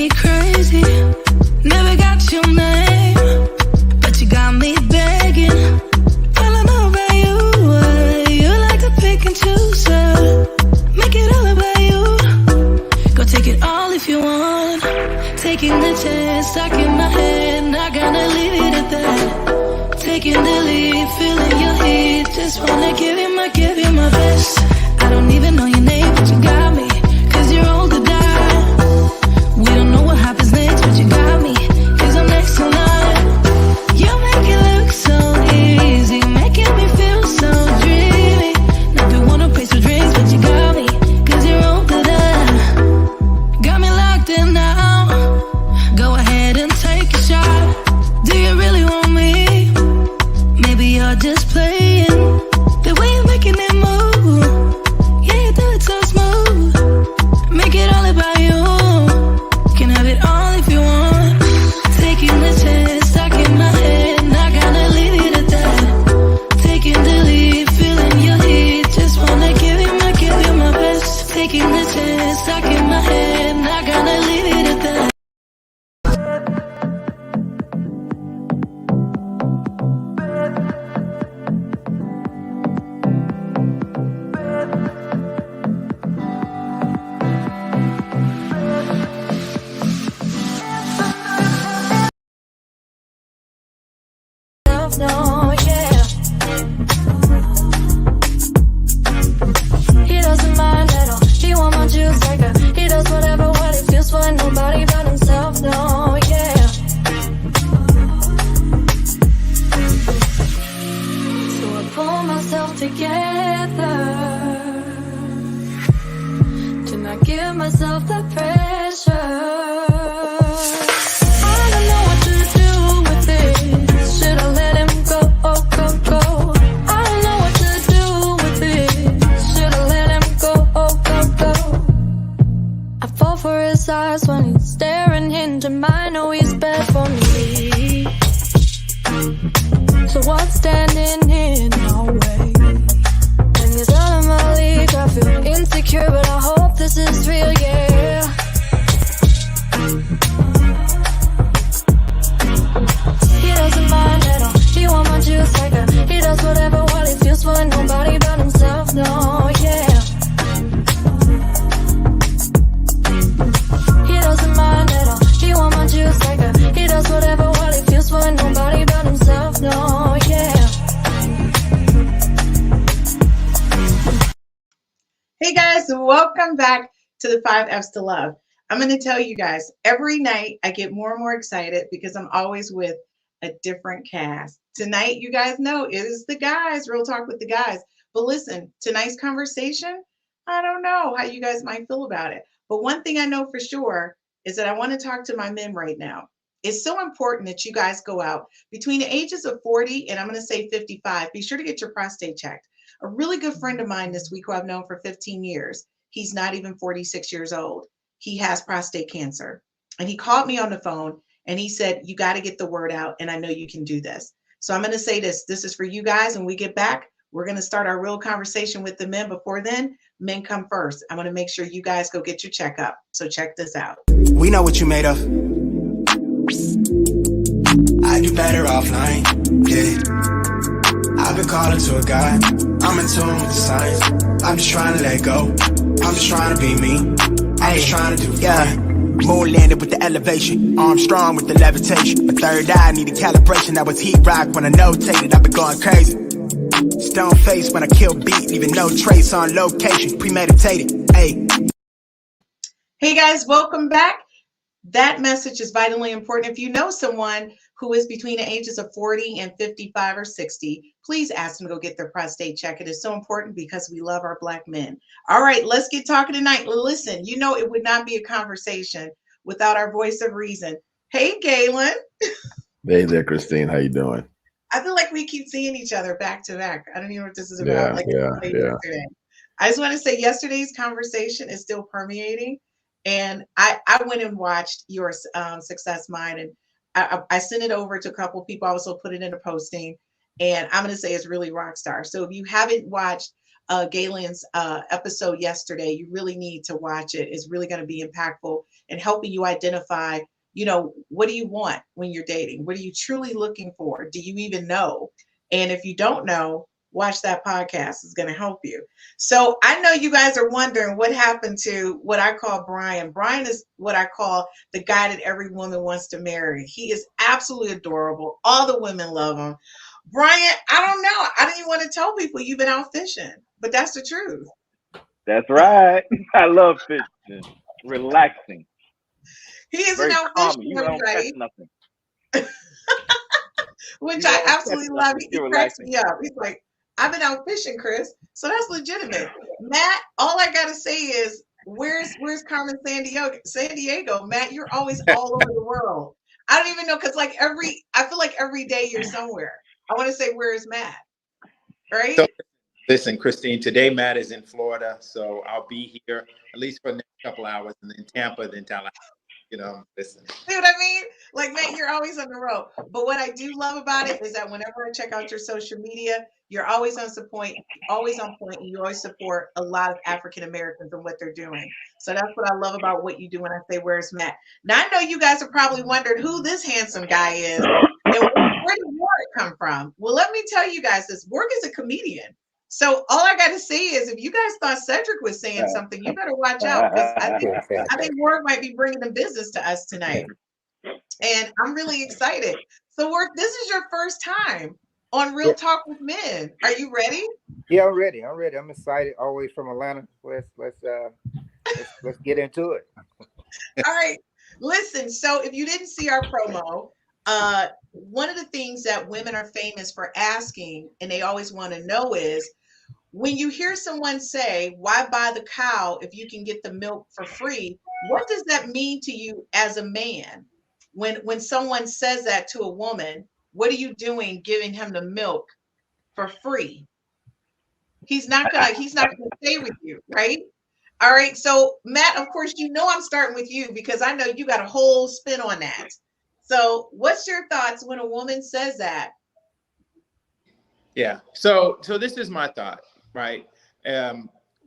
me crazy. Never got your name, but you got me begging. All I know about you like to pick and choose, make it all about you. Go take it all if you want. Taking the chance, stuck in my head, not gonna leave it at that. Taking the lead, feeling your heat, just wanna give you my best. I don't even know your name, but you got me, 'cause you're all to die. We don't know what happens next, but you got me, 'cause I'm next in line. You make it look so easy, making me feel so dreamy. Not the one who pays for drinks, but you got me, 'cause you're all to die. Got me locked in now. Go ahead and take a shot. Do you really want me? Maybe you're just playing. The way you're making it move, yeah, you do it so smooth. Make it all about you. Can have it all if you want. Taking the chance, stuck in my head, not gonna leave it at that. Taking the lead, feeling your heat, just wanna give you my best. Taking the chance, stuck in my head, not gonna leave it at that. No, yeah. He doesn't mind at all. He want my juice like a. He does whatever what he feels for nobody but himself. No, yeah. So I pull myself together to not give myself the pressure. Eyes when he's staring into mine, know he's bad for me. So what's standing in our way? And he's out of my league, I feel insecure, but I hope this is real, yeah. He doesn't mind at all, he want my juice like a. He does whatever what he feels for nobody but himself, no, yeah. Juice like a, he does whatever what he feels for nobody but himself, no, yeah. Hey guys, welcome back to the 5 F's to Love. I'm going to tell you guys, every night I get more and more excited because I'm always with a different cast. Tonight, you guys know it is the guys, Real Talk with the Guys. But listen, tonight's conversation, I don't know how you guys might feel about it. But one thing I know for sure is that I want to talk to my men right now. It's so important that you guys go out between the ages of 40 and I'm going to say 55. Be sure to get your prostate checked. A really good friend of mine this week who I've known for 15 years, he's not even 46 years old. He has prostate cancer. And he called me on the phone and he said, you got to get the word out and I know you can do this. So I'm going to say this. This is for you guys. When we get back, we're going to start our real conversation with the men. Before then, men come first. I want to make sure you guys go get your checkup. So check this out. We know what you made of. I do better offline, yeah. I've been calling to a guy. I'm in tune with the signs. I'm just trying to let go. I'm just trying to be me. I'm just trying to do yeah. Moon landed with the elevation. Armstrong with the levitation. My third eye needed calibration. That was heat rock when I notated. I've been going crazy. Stone face when I kill beat, leaving no trace on location. Premeditated, hey. Hey guys, welcome back. That message is vitally important. If you know someone who is between the ages of 40 and 55 or 60, please ask them to go get their prostate check. It is so important because we love our Black men. All right, let's get talking tonight. Listen, you know it would not be a conversation without our voice of reason. Hey, Galen. Hey there, Christine. How you doing? I feel like we keep seeing each other back to back. I don't even know what this is about. Yeah. Yesterday. I just want to say yesterday's conversation is still permeating. And I went and watched your Success Mind, and I sent it over to a couple of people. I also put it in a posting, and I'm going to say it's really rock star. So if you haven't watched Galen's episode yesterday, you really need to watch it. It's really going to be impactful. and helping you identify, what do you want when you're dating? What are you truly looking for? Do you even know? And if you don't know, watch that podcast. It's going to help you. So I know you guys are wondering what happened to what I call Brian. Brian is what I call the guy that every woman wants to marry. He is absolutely adorable. All the women love him. Brian, I don't know. I didn't even want to tell people you've been out fishing, but that's the truth. That's right. I love fishing. Relaxing. He isn't out fishing, You don't catch everybody, nothing. which You I don't catch absolutely love. nothing. He You're cracks relaxing. me up. He's like, I've been out fishing, Chris. So that's legitimate. Matt, all I gotta say is, where's Carmen San Diego? Matt, you're always all over the world. I don't even know, because I feel like every day you're somewhere. I want to say, where is Matt? Right? So, listen, Christine, today Matt is in Florida, so I'll be here at least for the next couple hours, and then Tampa, then Tallahassee. Listen. See what I mean? Like, Matt, you're always on the road. But what I do love about it is that whenever I check out your social media, you're always on point, and you always support a lot of African Americans and what they're doing. So that's what I love about what you do when I say, where's Matt? Now, I know you guys are probably wondering who this handsome guy is and where did Warwick come from? Well, let me tell you guys this. Warwick is a comedian. So all I got to say is, if you guys thought Cedric was saying something, you better watch out, because I think Warwick might be bringing the business to us tonight. And I'm really excited. So Warwick, this is your first time on Real Talk with Men. Are you ready? Yeah, I'm ready. I'm excited. Always from Atlanta. Let's get into it. All right. Listen, so if you didn't see our promo, one of the things that women are famous for asking, and they always want to know, is when you hear someone say, why buy the cow if you can get the milk for free? What does that mean to you as a man? When someone says that to a woman, what are you doing giving him the milk for free? He's not gonna stay with you, right? All right. So Matt, of course, I'm starting with you because I know you got a whole spin on that. So what's your thoughts when a woman says that? Yeah. So this is my thought, right?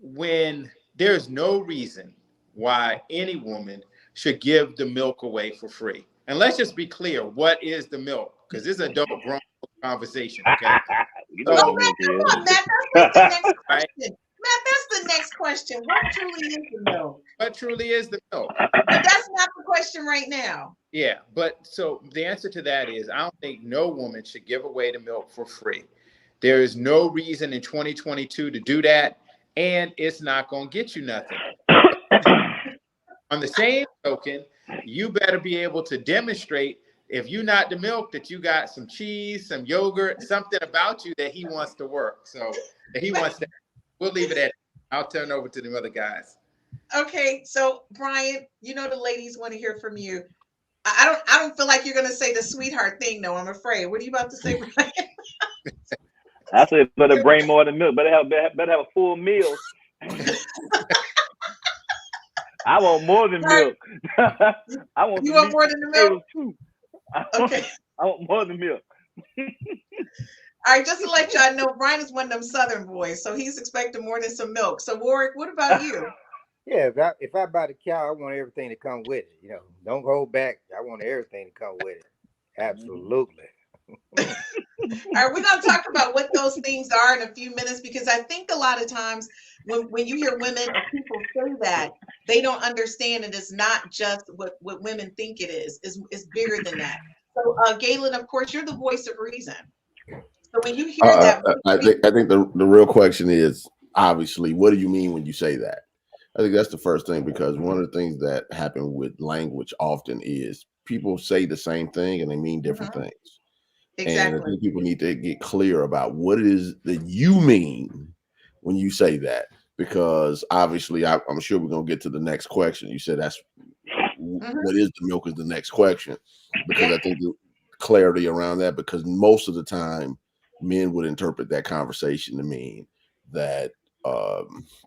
When there's no reason why any woman should give the milk away for free. And let's just be clear, what is the milk? Because this is an adult grown conversation, okay? Oh, Matt, come on, Matt. That's the next question. Matt, that's the next question. What truly is the milk? What truly is the milk? But that's not the question right now. Yeah, but so the answer to that is, I don't think no woman should give away the milk for free. There is no reason in 2022 to do that, and it's not going to get you nothing. On the same token, you better be able to demonstrate, if you're not the milk, that you got some cheese, some yogurt, something about you that he wants to work. So that he wants to. We'll leave it at. I'll turn over to the other guys. Okay, so Brian, the ladies want to hear from you. I don't feel like you're gonna say the sweetheart thing, though. I'm afraid. What are you about to say, Brian? I said better bring more than milk. Better have a full meal. I want more than milk. You want more than the milk? Okay. I want more than milk. All right, just to let y'all know, Brian is one of them Southern boys, so he's expecting more than some milk. So Warwick, what about you? Yeah, if I buy the cow, I want everything to come with it. Don't hold back. I want everything to come with it. Absolutely. All right, we're going to talk about what those things are in a few minutes, because I think a lot of times when you hear women or people say that, they don't understand it is not just what women think it is. It's bigger than that. So, Galen, of course, you're the voice of reason. So when you hear that, I think the real question is, obviously, what do you mean when you say that? I think that's the first thing, because one of the things that happen with language often is people say the same thing and they mean different things. Exactly. And I think people need to get clear about what it is that you mean when you say that, because obviously I'm sure we're going to get to the next question. You said that's what is the milk is the next question, because I think the clarity around that, because most of the time men would interpret that conversation to mean that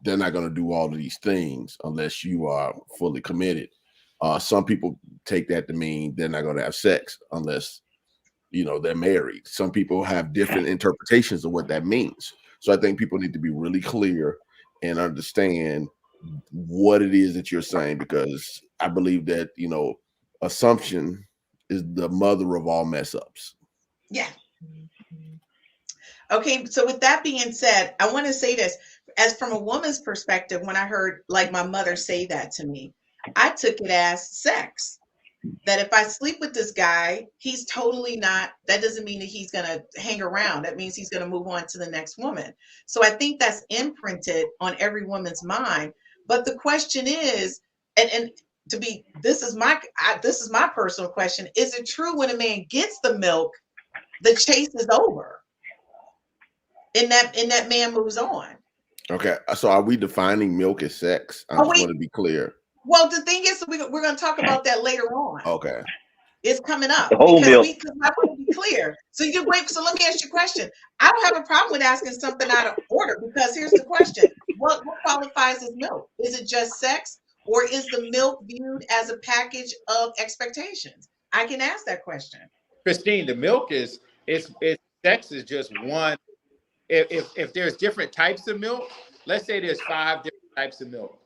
they're not going to do all of these things unless you are fully committed. Some people take that to mean they're not going to have sex unless they're married. Some people have different interpretations of what that means. So I think people need to be really clear and understand what it is that you're saying, because I believe that, assumption is the mother of all mess ups. Yeah. Okay, so with that being said, I want to say this as from a woman's perspective. When I heard like my mother say that to me, I took it as sex. That if I sleep with this guy, he's totally not, that doesn't mean that he's going to hang around. That means he's going to move on to the next woman. So I think that's imprinted on every woman's mind. But the question is, and to be, this is my personal question. Is it true when a man gets the milk, the chase is over? And that man moves on. Okay. So are we defining milk as sex? I just want to be clear. Well, the thing is, we're going to talk about that later on. Okay. It's coming up. The whole milk. Because I want to be clear. So so let me ask you a question. I don't have a problem with asking something out of order, because here's the question. What qualifies as milk? Is it just sex, or is the milk viewed as a package of expectations? I can ask that question. Christine, the milk is sex is just one. If there's different types of milk, let's say there's 5 different types of milk.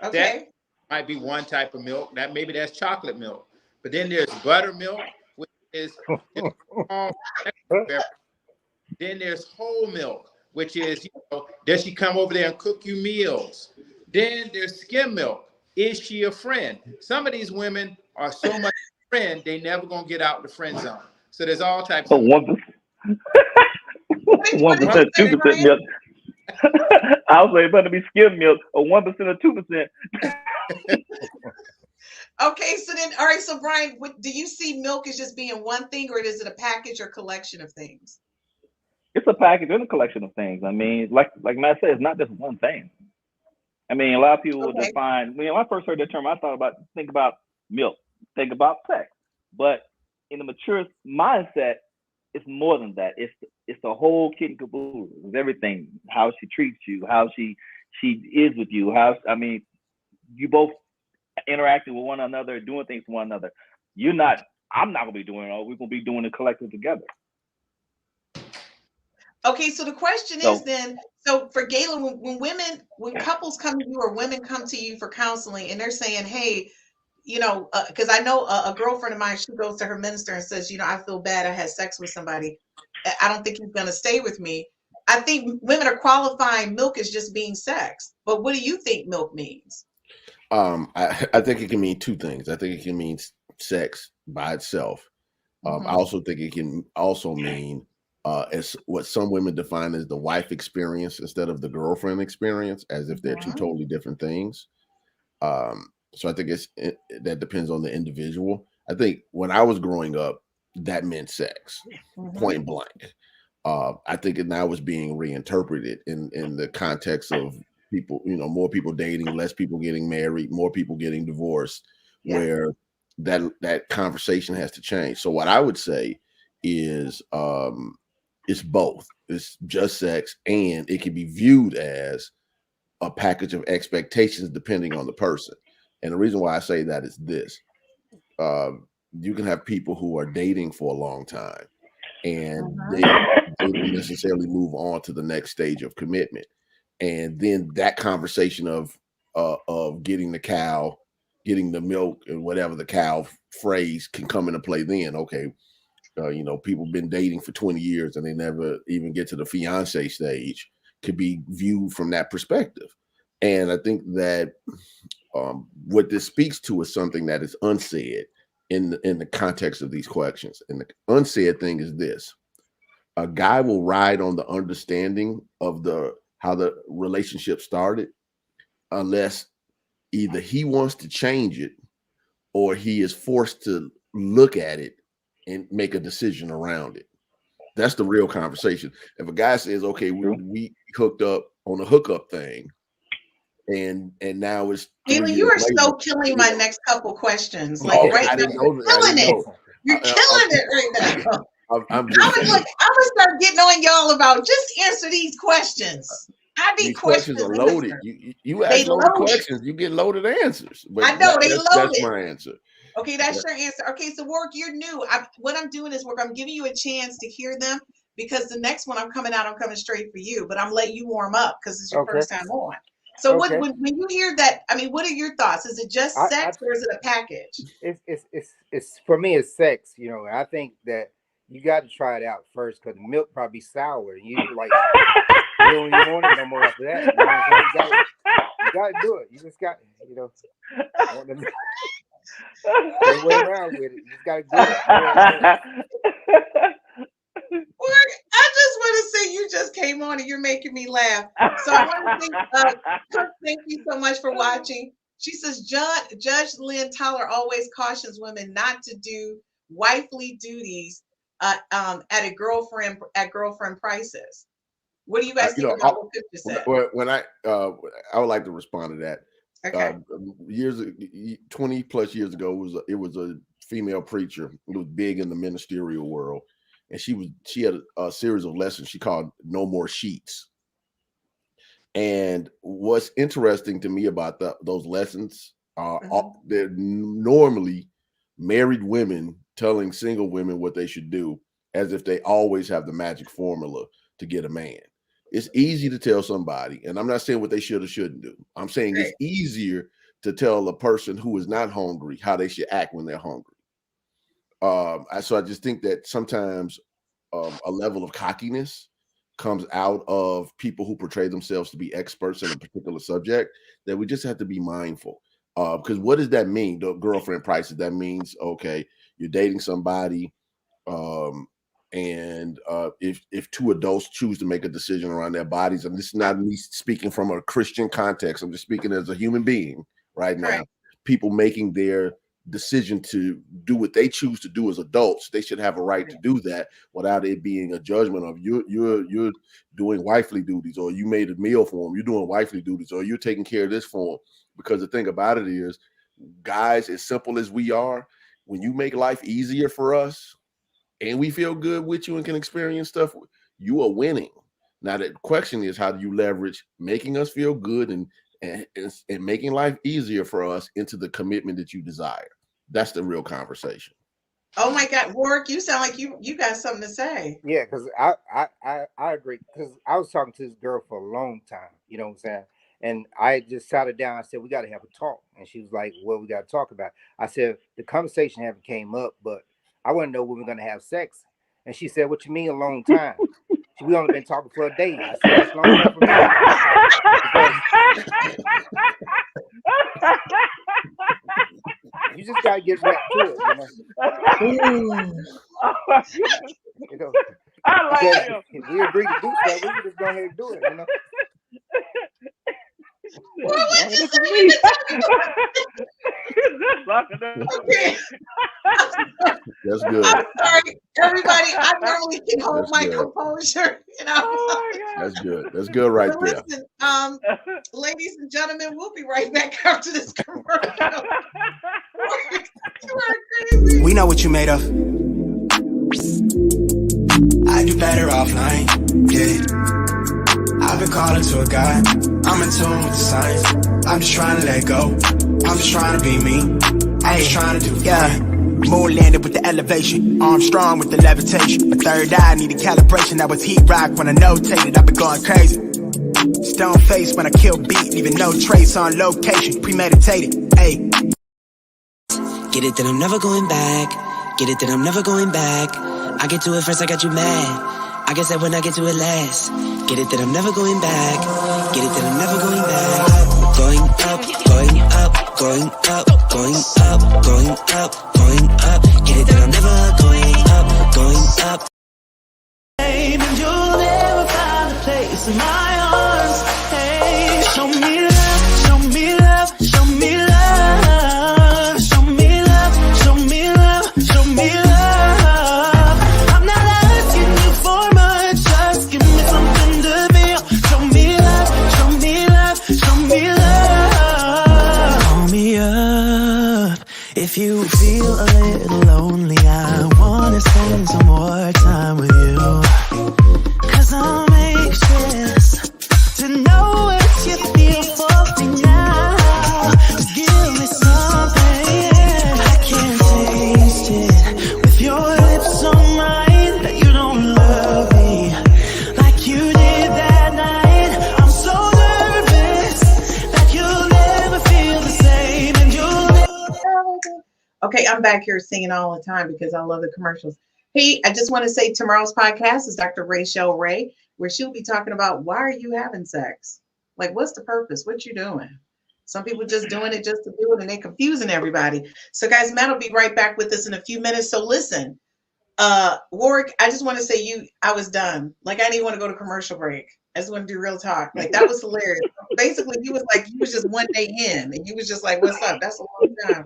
Okay. That might be one type of milk. Maybe that's chocolate milk. But then there's buttermilk, which is then there's whole milk, which is, does she come over there and cook you meals? Then there's skim milk. Is she a friend? Some of these women are so much friend, they never gonna get out the friend zone. So there's all types of 1%, 2% milk. I was saying better be skim milk, or 1% or 2%. Okay, so then, all right. So Brian, do you see milk as just being one thing, or is it a package or collection of things? It's a package and a collection of things. I mean, like Matt said, it's not just one thing. I mean, a lot of people will define. When I first heard that term, think about milk, think about sex. But in the mature mindset, it's more than that. It's the whole kit and caboodle. It's everything. How she treats you, how she is with you. You both interacting with one another, doing things for one another. I'm not gonna be doing it all. We're gonna be doing it collectively together. Okay, so the question is then, so for Galen, when couples come to you or women come to you for counseling and they're saying, hey, because I know a girlfriend of mine, she goes to her minister and says, I feel bad, I had sex with somebody. I don't think he's going to stay with me. I think women are qualifying milk as just being sex. But what do you think milk means? I think it can mean 2 things. I think it can mean sex by itself. I also think it can also mean as what some women define as the wife experience instead of the girlfriend experience, as if they're 2 totally different things. So I think that depends on the individual. I think when I was growing up, that meant sex, point blank. I think it now is being reinterpreted in the context of people, more people dating, less people getting married, more people getting divorced, where that conversation has to change. So what I would say is it's both. It's just sex, and it can be viewed as a package of expectations depending on the person. And the reason why I say that is this. You can have people who are dating for a long time, and they don't necessarily move on to the next stage of commitment. And then that conversation of getting the cow, getting the milk, and whatever the cow phrase can come into play then. Okay, people have been dating for 20 years and they never even get to the fiance stage, could be viewed from that perspective. And I think that what this speaks to is something that is unsaid in the context of these questions. And the unsaid thing is this: a guy will ride on the understanding of how the relationship started, unless either he wants to change it or he is forced to look at it and make a decision around it. That's the real conversation. If a guy says, okay, we hooked up on a hookup thing, and now it's Galen, you are so killing my next couple questions. Like right now, you're killing it. You're killing it right now. I'm gonna start getting on y'all about just answer these questions. These questions are loaded. You ask loaded questions, you get loaded answers. But I know they loaded. That's my answer. Okay, that's your answer. Okay, so Warwick, you're new. What I'm doing is I'm giving you a chance to hear them, because the next one I'm coming straight for you, but I'm letting you warm up because it's your first time on. So Okay. when you hear that, I mean, what are your thoughts? Is it just sex or is it a package? It's for me, it's sex. You know, I think that you got to try it out first because the milk probably sour. And you like you don't even want it no more after that. You know what I'm saying? You got to do it. You just got, you know, can't wait around with it. You just got to do it. I just want to say you just came on and you're making me laugh. So I want to thank you so much for watching. She says, Judge Lynn Tyler always cautions women not to do wifely duties at girlfriend prices. What do you guys think about what Picture said? When I would like to respond to that. Okay. 20 plus years ago, it was a female preacher. It was big in the ministerial world. And she had a series of lessons she called No More Sheets. And what's interesting to me about those lessons are they're normally married women telling single women what they should do as if they always have the magic formula to get a man. It's easy to tell somebody, and I'm not saying what they should or shouldn't do. I'm saying it's easier to tell a person who is not hungry how they should act when they're hungry. So I just think that sometimes a level of cockiness comes out of people who portray themselves to be experts in a particular subject that we just have to be mindful. Because what does that mean? The girlfriend prices, that means, okay, you're dating somebody, and if two adults choose to make a decision around their bodies, and this is not me speaking from a Christian context, I'm just speaking as a human being right now, people making their decision to do what they choose to do as adults, they should have a right to do that without it being a judgment of you're doing wifely duties, or you made a meal for them, you're doing wifely duties, or you're taking care of this for them. Because the thing about it is, guys, as simple as we are, when you make life easier for us and we feel good with you and can experience stuff, you are winning. Now the question is, how do you leverage making us feel good and making life easier for us into the commitment that you desire? That's the real conversation. Oh my God, Warwick, you sound like you got something to say. Yeah, because I agree. Because I was talking to this girl for a long time, you know what I'm saying? And I just sat her down. I said, we got to have a talk. And she was like, what we got to talk about? I said, the conversation haven't came up, but I want to know when we're going to have sex. And she said, what you mean a long time? We only been talking for a day. I said, that's long enough for me. You just got to get back to it, you know? I like him. If we agree to do stuff, we can just go ahead and do it, you know? That's good. I'm sorry, everybody. I normally can hold my composure, you know. Oh, that's good. That's good right there. Listen, ladies and gentlemen, we'll be right back after this commercial. You are crazy. We know what you made of. I do better offline, yeah. I've been calling to a guy. I'm in tune with the signs. I'm just trying to let go. I'm just trying to be me. I'm just trying to do fine. Moon landed with the elevation. Armstrong with the levitation. My third eye needed calibration. I was heat rock when I notated. I've been going crazy. Stone face when I kill beat. Leaving no trace on location. Premeditated. Ayy. Get it that I'm never going back. Get it that I'm never going back. I get to it first, I got you mad. I guess that when I get to it last. Get it that I'm never going back. Get it that I'm never going back. Going up, going up, going up, going up, going up, going up. Get it that I'm never going up, going up. And you'll never find a place in my arms. Hey, show me love, show me love, show me love, show me love, show me love, show me love. If you feel a little lonely, I wanna spend some more time with you. 'Cause I'm anxious to know what you feel for me now. Just give me something I can't taste it. With your lips on mine, that you don't love me like you did that night. I'm so nervous I'm back here singing all the time because I love the commercials. Hey, I just want to say tomorrow's podcast is Dr. Rachel Ray, where she'll be talking about why are you having sex? Like, what's the purpose? What you doing? Some people just doing it just to do it, and they're confusing everybody. So, guys, Matt will be right back with us in a few minutes. So, listen, Warwick, I just want to say I was done. Like, I didn't even want to go to commercial break. I just want to do real talk. Like, that was hilarious. Basically, you was just one day in, and you was just like, "What's up?" That's a long time.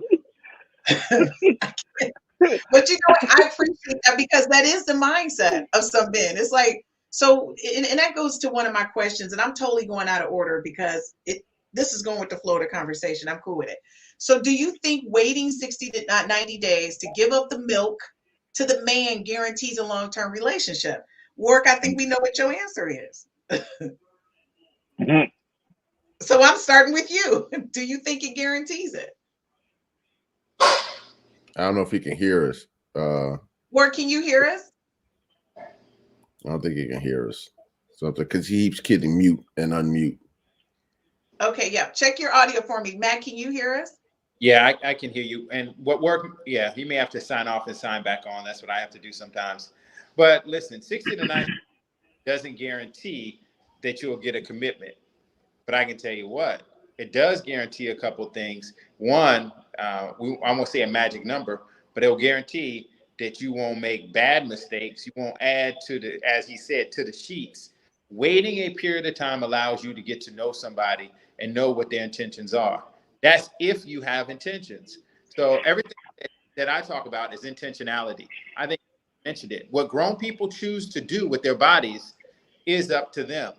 But you know, I appreciate that because that is the mindset of some men. It's like, so, and that goes to one of my questions, and I'm totally going out of order because this is going with the flow of the conversation. I'm cool with it. So do you think waiting 60 to 90 days to give up the milk to the man guarantees a long-term relationship? Work, I think we know what your answer is. So I'm starting with you. Do you think it guarantees it? I don't know if he can hear us. Work, can you hear us? I don't think he can hear us. Something because he keeps getting mute and unmute. Okay, yeah. Check your audio for me. Matt, can you hear us? Yeah, I can hear you. And what work? Yeah, he may have to sign off and sign back on. That's what I have to do sometimes. But listen, 60 to 90 doesn't guarantee that you'll get a commitment. But I can tell you what, it does guarantee a couple of things. One, I won't say a magic number, but it'll guarantee that you won't make bad mistakes. You won't add to as he said, to the sheets. Waiting a period of time allows you to get to know somebody and know what their intentions are. That's if you have intentions. So everything that I talk about is intentionality. I think you mentioned it. What grown people choose to do with their bodies is up to them.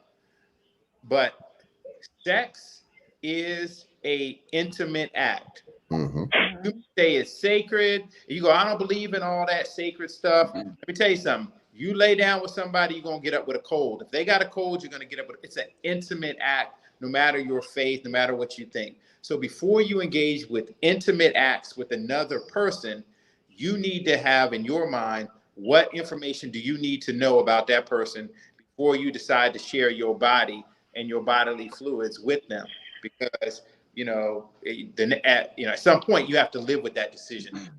But sex is an intimate act. Mm-hmm. You say it's sacred. You go, I don't believe in all that sacred stuff. Let me tell you something. You lay down with somebody, you're going to get up with a cold. If they got a cold, you're going to get up with it's an intimate act, no matter your faith, no matter what you think. So before you engage with intimate acts with another person, you need to have in your mind, what information do you need to know about that person before you decide to share your body and your bodily fluids with them? Because at some point you have to live with that decision.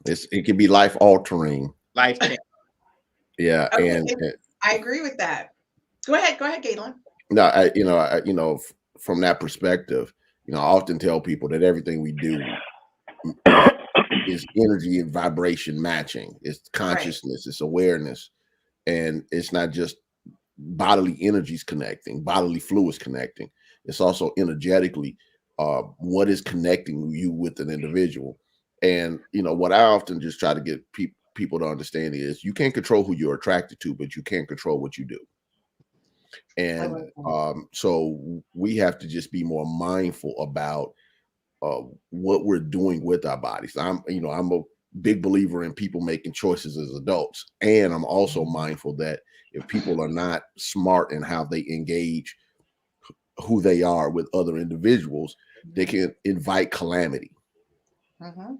It can be life altering. Life changing. Yeah, Okay, and I agree with that. Go ahead, Galen. No, from that perspective, I often tell people that everything we do is energy and vibration matching. It's consciousness, It's awareness, and it's not just bodily energies connecting, bodily fluids connecting. It's also energetically what is connecting you with an individual. And what I often just try to get people to understand is you can't control who you're attracted to, but you can control what you do. And so we have to just be more mindful about what we're doing with our bodies. I'm a big believer in people making choices as adults, and I'm also mindful that if people are not smart in how they engage who they are with other individuals, they can invite calamity. Mm-hmm.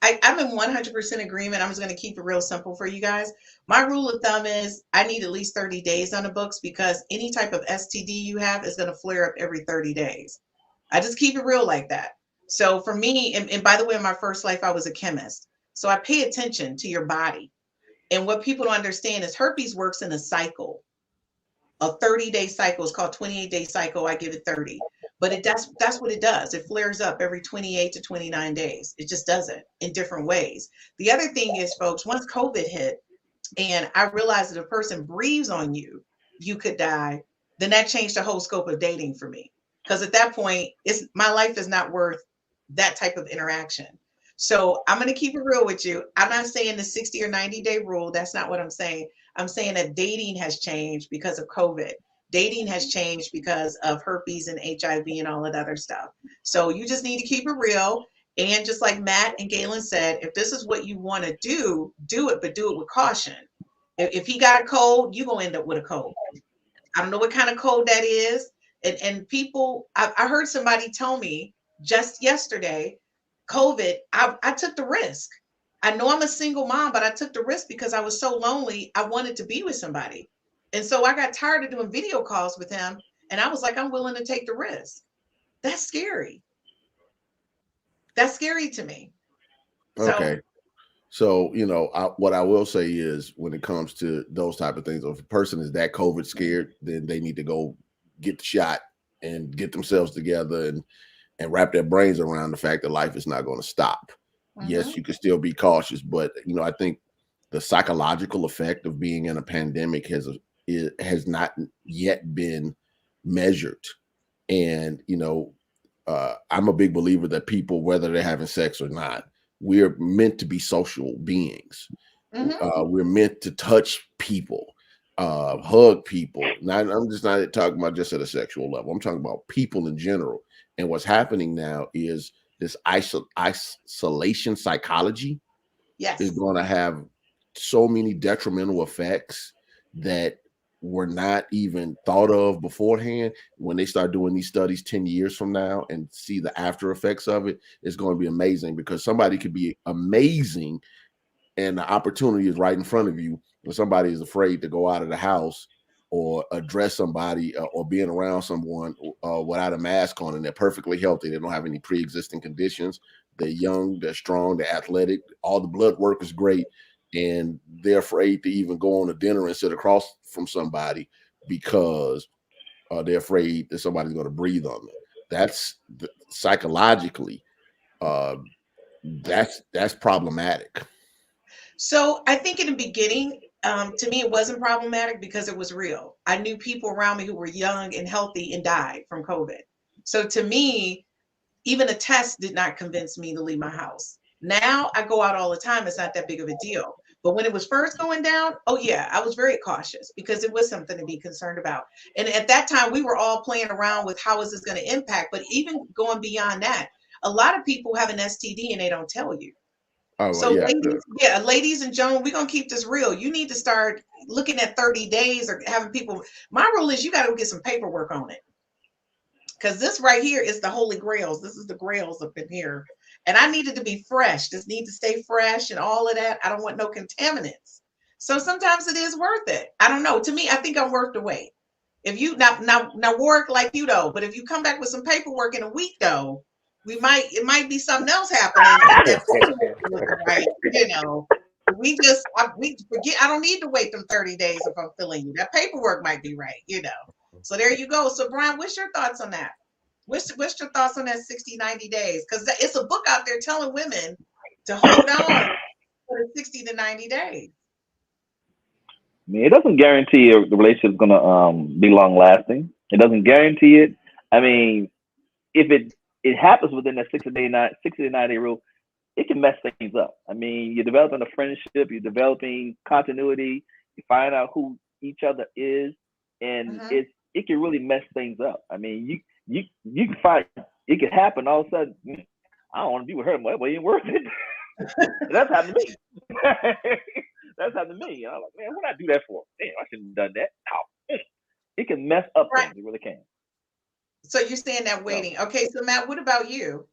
I'm in 100% agreement. I'm just going to keep it real simple for you guys. My rule of thumb is I need at least 30 days on the books because any type of STD you have is going to flare up every 30 days. I just keep it real like that. So for me, and by the way, in my first life, I was a chemist. So I pay attention to your body. And what people don't understand is herpes works in a cycle. A 30-day cycle is called 28-day cycle. I give it 30. But that's what it does. It flares up every 28 to 29 days. It just does it in different ways. The other thing is, folks, once COVID hit and I realized that if a person breathes on you, you could die, then that changed the whole scope of dating for me. Because at that point, my life is not worth that type of interaction. So I'm going to keep it real with you. I'm not saying the 60 or 90-day rule. That's not what I'm saying. I'm saying that dating has changed because of COVID. Dating has changed because of herpes and HIV and all that other stuff. So you just need to keep it real. And just like Matt and Galen said, if this is what you want to do it, but do it with caution. If he got a cold, you're going to end up with a cold. I don't know what kind of cold that is. And people, I heard somebody tell me just yesterday, COVID, I took the risk. I know I'm a single mom, but I took the risk because I was so lonely. I wanted to be with somebody. And so I got tired of doing video calls with him. And I was like, I'm willing to take the risk. That's scary. That's scary to me. Okay. So, you know, what I will say is when it comes to those type of things, if a person is that COVID scared, then they need to go get the shot and get themselves together and wrap their brains around the fact that life is not going to stop. Yes, you can still be cautious, but you know, I think the psychological effect of being in a pandemic has not yet been measured. And you know, I'm a big believer that people, whether they're having sex or not, we're meant to be social beings. We're meant to touch people, hug people. I'm just not talking about just at a sexual level. I'm talking about people in general. And what's happening now is this isolation psychology is going to have so many detrimental effects that were not even thought of beforehand. When they start doing these studies 10 years from now and see the after effects of it, it's going to be amazing, because somebody could be amazing and the opportunity is right in front of you, but somebody is afraid to go out of the house or address somebody or being around someone without a mask on, and they're perfectly healthy. They don't have any pre-existing conditions. They're young, they're strong, they're athletic. All the blood work is great. And they're afraid to even go on a dinner and sit across from somebody because they're afraid that somebody's going to breathe on them. That's psychologically, that's problematic. So I think in the beginning, to me, it wasn't problematic because it was real. I knew people around me who were young and healthy and died from COVID. So to me, even a test did not convince me to leave my house. Now I go out all the time. It's not that big of a deal. But when it was first going down, oh yeah, I was very cautious because it was something to be concerned about. And at that time, we were all playing around with how is this going to impact. But even going beyond that, a lot of people have an STD and they don't tell you. Oh, so ladies and gentlemen, we're going to keep this real. You need to start looking at 30 days or having people. My rule is you got to get some paperwork on it. Because this right here is the holy grails. This is the grails up in here. And I need it to be fresh. This need to stay fresh and all of that. I don't want no contaminants. So sometimes it is worth it. I don't know. To me, I think I'm worth the wait. If you now work like you though, but if you come back with some paperwork in a week though, it might be something else happening. Right? You know, we forget. I don't need to wait them 30 days if I'm feeling you. That paperwork might be right, you know. So there you go. So Brian, what's your thoughts on that? What's your thoughts on that 60, 90 days? Because it's a book out there telling women to hold on for the 60 to 90 days. I mean, it doesn't guarantee the relationship is going to be long lasting. It doesn't guarantee it. I mean, if it happens within that 60 to 90 day rule, it can mess things up. I mean, you're developing a friendship, you're developing continuity, you find out who each other is, and it can really mess things up. I mean, you can find it could happen all of a sudden. I don't want to be with her, but it ain't worth it. That's happened to me. That's happened to me. And I'm like, man, what did I do that for? Damn, I shouldn't have done that. No. It can mess up things. It really can. So you're saying that waiting. Okay, so Matt, what about you?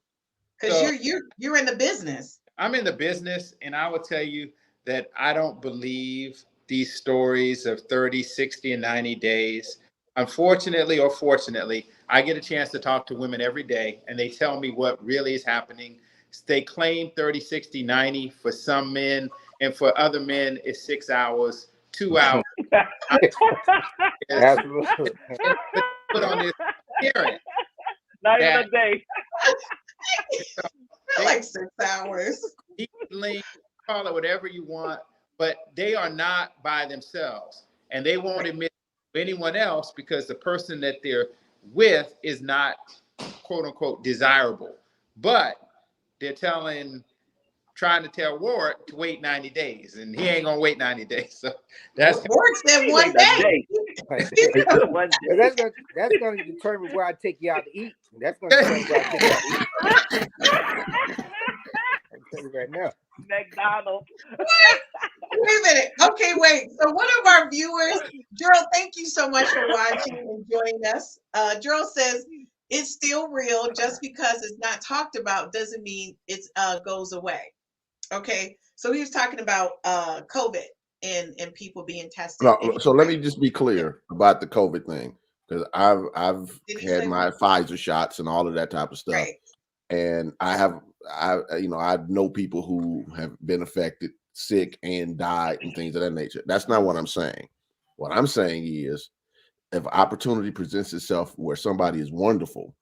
Because you're in the business. I'm in the business, and I will tell you that I don't believe these stories of 30, 60, and 90 days. Unfortunately or fortunately, I get a chance to talk to women every day, and they tell me what really is happening. They claim 30, 60, 90 for some men, and for other men, it's 6 hours, 2 hours. Absolutely. Put on this hearing. Not even a day. Like 6 hours. Call it whatever you want, but they are not by themselves, and they won't admit to anyone else because the person that they're with is not quote unquote desirable. But they're trying to tell Warwick to wait 90 days, and he ain't gonna wait 90 days. So that's Warwick said one day. That's gonna determine where I take you out to eat. That's gonna determine where I take you out to eat. I'm telling you right now. McDonald's. Wait a minute. Okay, wait. So one of our viewers, Gerald, thank you so much for watching and joining us. Gerald says it's still real. Just because it's not talked about doesn't mean it goes away. Okay. So he was talking about COVID and people being tested. No, so let me just be clear about the COVID thing, because I've had my Pfizer shots and all of that type of stuff. Right. And I have I know people who have been affected, sick, and died, and things of that nature. That's not what I'm saying. What I'm saying is, if opportunity presents itself where somebody is wonderful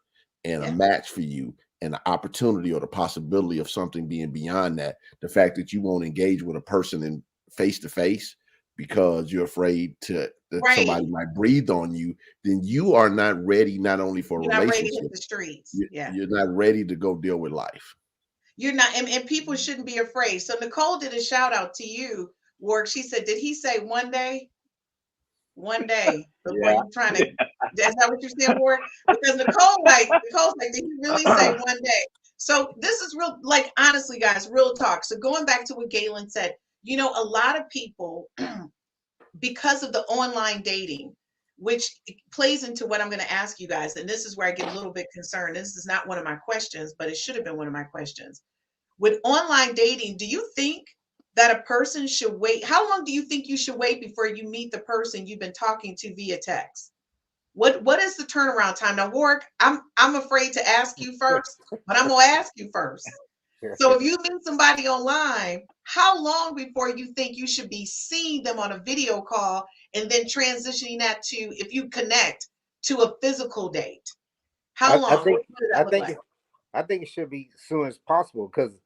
and a match for you, and the opportunity or the possibility of something being beyond that, the fact that you won't engage with a person in face to face because you're afraid that somebody might breathe on you, then you are not ready, not only for a relationship, ready to hit the streets. You're not ready to go deal with life. You're not, and people shouldn't be afraid. So Nicole did a shout out to you, Warwick. She said, did he say one day? One day before you trying to, that's not what you said, Warwick? Because Nicole's like, did he really say one day? So this is real, like, honestly, guys, real talk. So going back to what Galen said, you know, a lot of people, because of the online dating, which plays into what I'm going to ask you guys, and this is where I get a little bit concerned. This is not one of my questions, but it should have been one of my questions. With online dating, do you think that a person should wait? How long do you think you should wait before you meet the person you've been talking to via text? What is the turnaround time? Now, Warwick, I'm afraid to ask you first, but I'm gonna ask you first. So if you meet somebody online, how long before you think you should be seeing them on a video call and then transitioning that to, if you connect, to a physical date? How long? I think it should be as soon as possible, because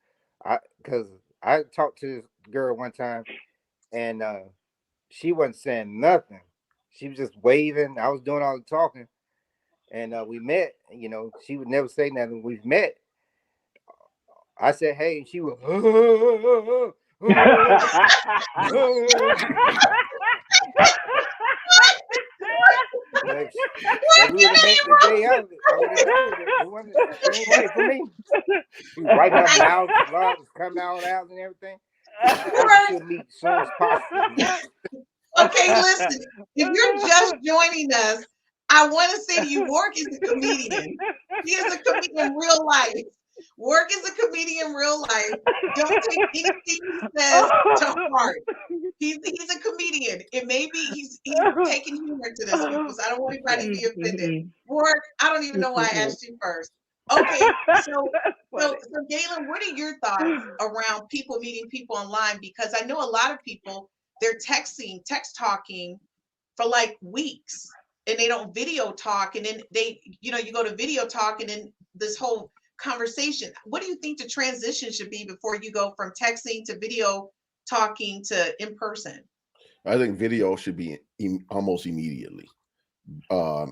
I talked to this girl one time, and she wasn't saying nothing. She was just waving. I was doing all the talking, and we met. You know, she would never say nothing. We've met. I said, "Hey," and she was. Like, we would have met the day of it. I would have known it wasn't the same way for me. Right now, mouth, blood was coming out and everything. Should meet as soon as possible. Okay, listen. If you're just joining us, I want to say to you, Warwick is a comedian. He is a comedian in real life. Warwick is a comedian in real life. Don't take anything he says to heart. He's a comedian. It may be he's taking humor to this, because I don't want anybody to be offended. Warwick, I don't even know why I asked you first. Okay, so Galen, what are your thoughts around people meeting people online? Because I know a lot of people, they're text talking for like weeks, and they don't video talk, and then you go to video talk, and then this whole conversation. What do you think the transition should be before you go from texting to video talking to in person? I think video should be almost immediately.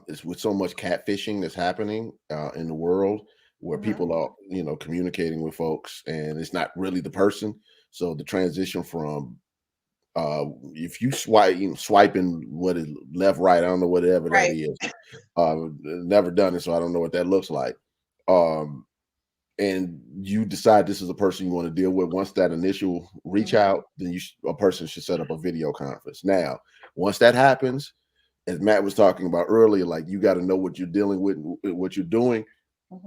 It's with so much catfishing that's happening in the world, where people are, communicating with folks, and it's not really the person. So the transition from if you swiping what is left, right, I don't know whatever that is. Never done it, so I don't know what that looks like. And you decide this is a person you want to deal with. Once that initial reach out, then a person should set up a video conference. Now, once that happens, as Matt was talking about earlier, like, you got to know what you're dealing with, what you're doing.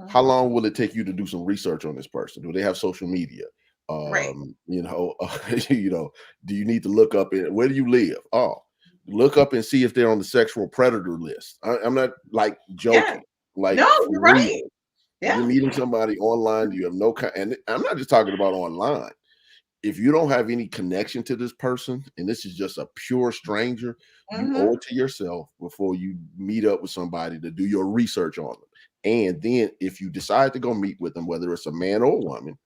How long will it take you to do some research on this person? Do they have social media? Do you need to look up where do you live? Look up and see if they're on the sexual predator list. I'm not like joking. Yeah. Like, no, you're right. Yeah. You're meeting somebody online, you have no and I'm not just talking about online. If you don't have any connection to this person, and this is just a pure stranger, you owe it to yourself before you meet up with somebody to do your research on them. And then if you decide to go meet with them, whether it's a man or a woman,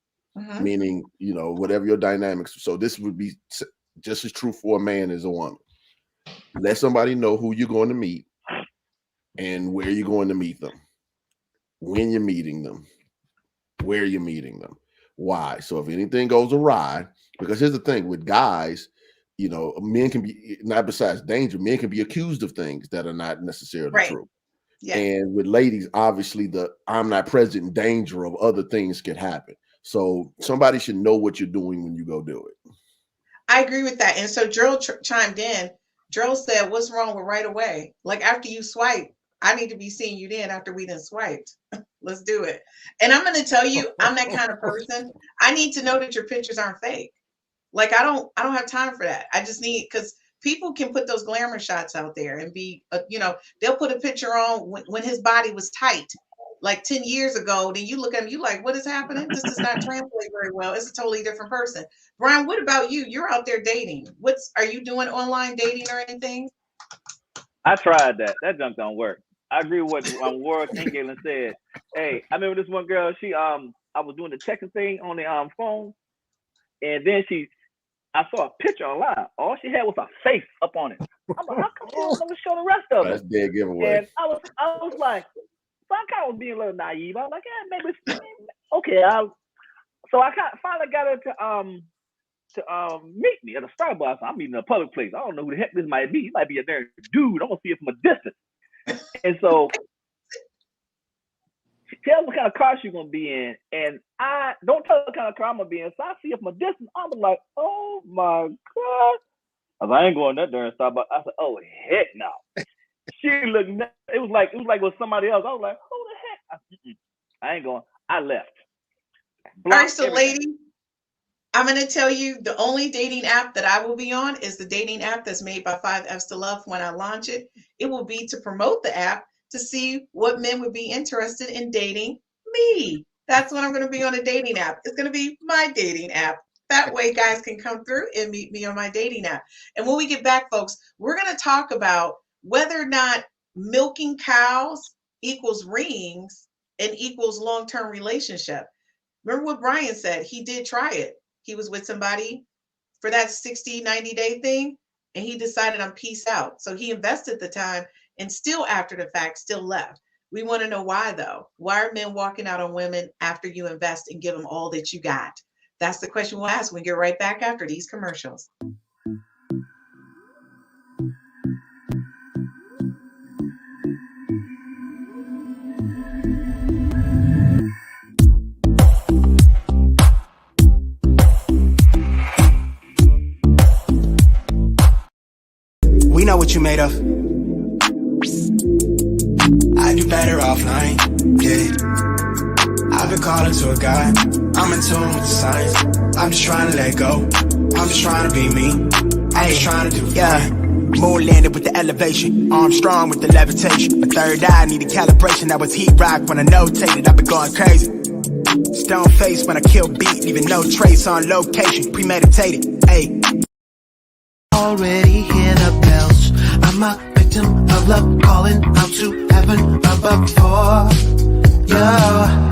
meaning, whatever your dynamics. So this would be just as true for a man as a woman. Let somebody know who you're going to meet and where you're going to meet them, when you're meeting them, where you're meeting them, why. So if anything goes awry, because here's the thing with guys, men can be, not besides danger, men can be accused of things that are not necessarily true. Yeah. And with ladies, obviously I'm not present danger of other things could happen. So somebody should know what you're doing when you go do it. I agree with that. And so Gerald chimed in. Gerald said, what's wrong with right away? Like, after you swipe, I need to be seeing you then after we done swiped. Let's do it. And I'm going to tell you, I'm that kind of person. I need to know that your pictures aren't fake. Like, I don't have time for that. I just need, because people can put those glamour shots out there and be, they'll put a picture on when his body was tight. like 10 years ago, then you look at them, you like, what is happening? This does not translate very well. It's a totally different person. Brian, what about you? You're out there dating. Are you doing online dating or anything? I tried that. That junk don't work. I agree with what Warwick and Galen said. Hey, I remember this one girl. She I was doing the texting thing on the phone, and then I saw a picture online. All she had was a face up on it. I'm like, how come she don't ever show the rest of it? That's dead giveaway. And I was like, so I kind of was being a little naive. I was like, yeah, maybe okay. So I finally got her to meet me at a Starbucks. I'm meeting in a public place. I don't know who the heck this might be. He might be a there dude. I'm gonna see it from a distance. And so she tells what kind of car she's gonna be in, and I don't tell her what kind of car I'm gonna be in. So I see it from a distance. I'm like, oh my god! I was like, I ain't going that there and Starbucks. I said, oh heck no. She looked. It was like with somebody else. I was like, who the heck? I ain't going. I left. All right, so lady, I'm going to tell you the only dating app that I will be on is the dating app that's made by 5Fs to Love. When I launch it, it will be to promote the app to see what men would be interested in dating me. That's when I'm going to be on a dating app. It's going to be my dating app. That way guys can come through and meet me on my dating app. And when we get back, folks, we're going to talk about whether or not milking cows equals rings and equals long-term relationship. Remember what Brian said? He did try it. He was with somebody for that 60, 90-day thing, and he decided on peace out. So he invested the time and still after the fact, still left. We want to know why, though. Why are men walking out on women after you invest and give them all that you got? That's the question we'll ask when we get right back after these commercials. We know what you made of. I do better offline, yeah. I've been calling to a guy. I'm in tune with the signs. I'm just trying to let go. I'm just trying to be me. I'm just trying to do fine. Moon landed with the elevation. Armstrong with the levitation. My third eye needed calibration. I was heat rock when I notated. I've been going crazy. Stone face when I kill beat. Leaving no trace on location. Premeditated, ayy. Already hear the bells. I'm a victim of love, calling out to heaven above for you.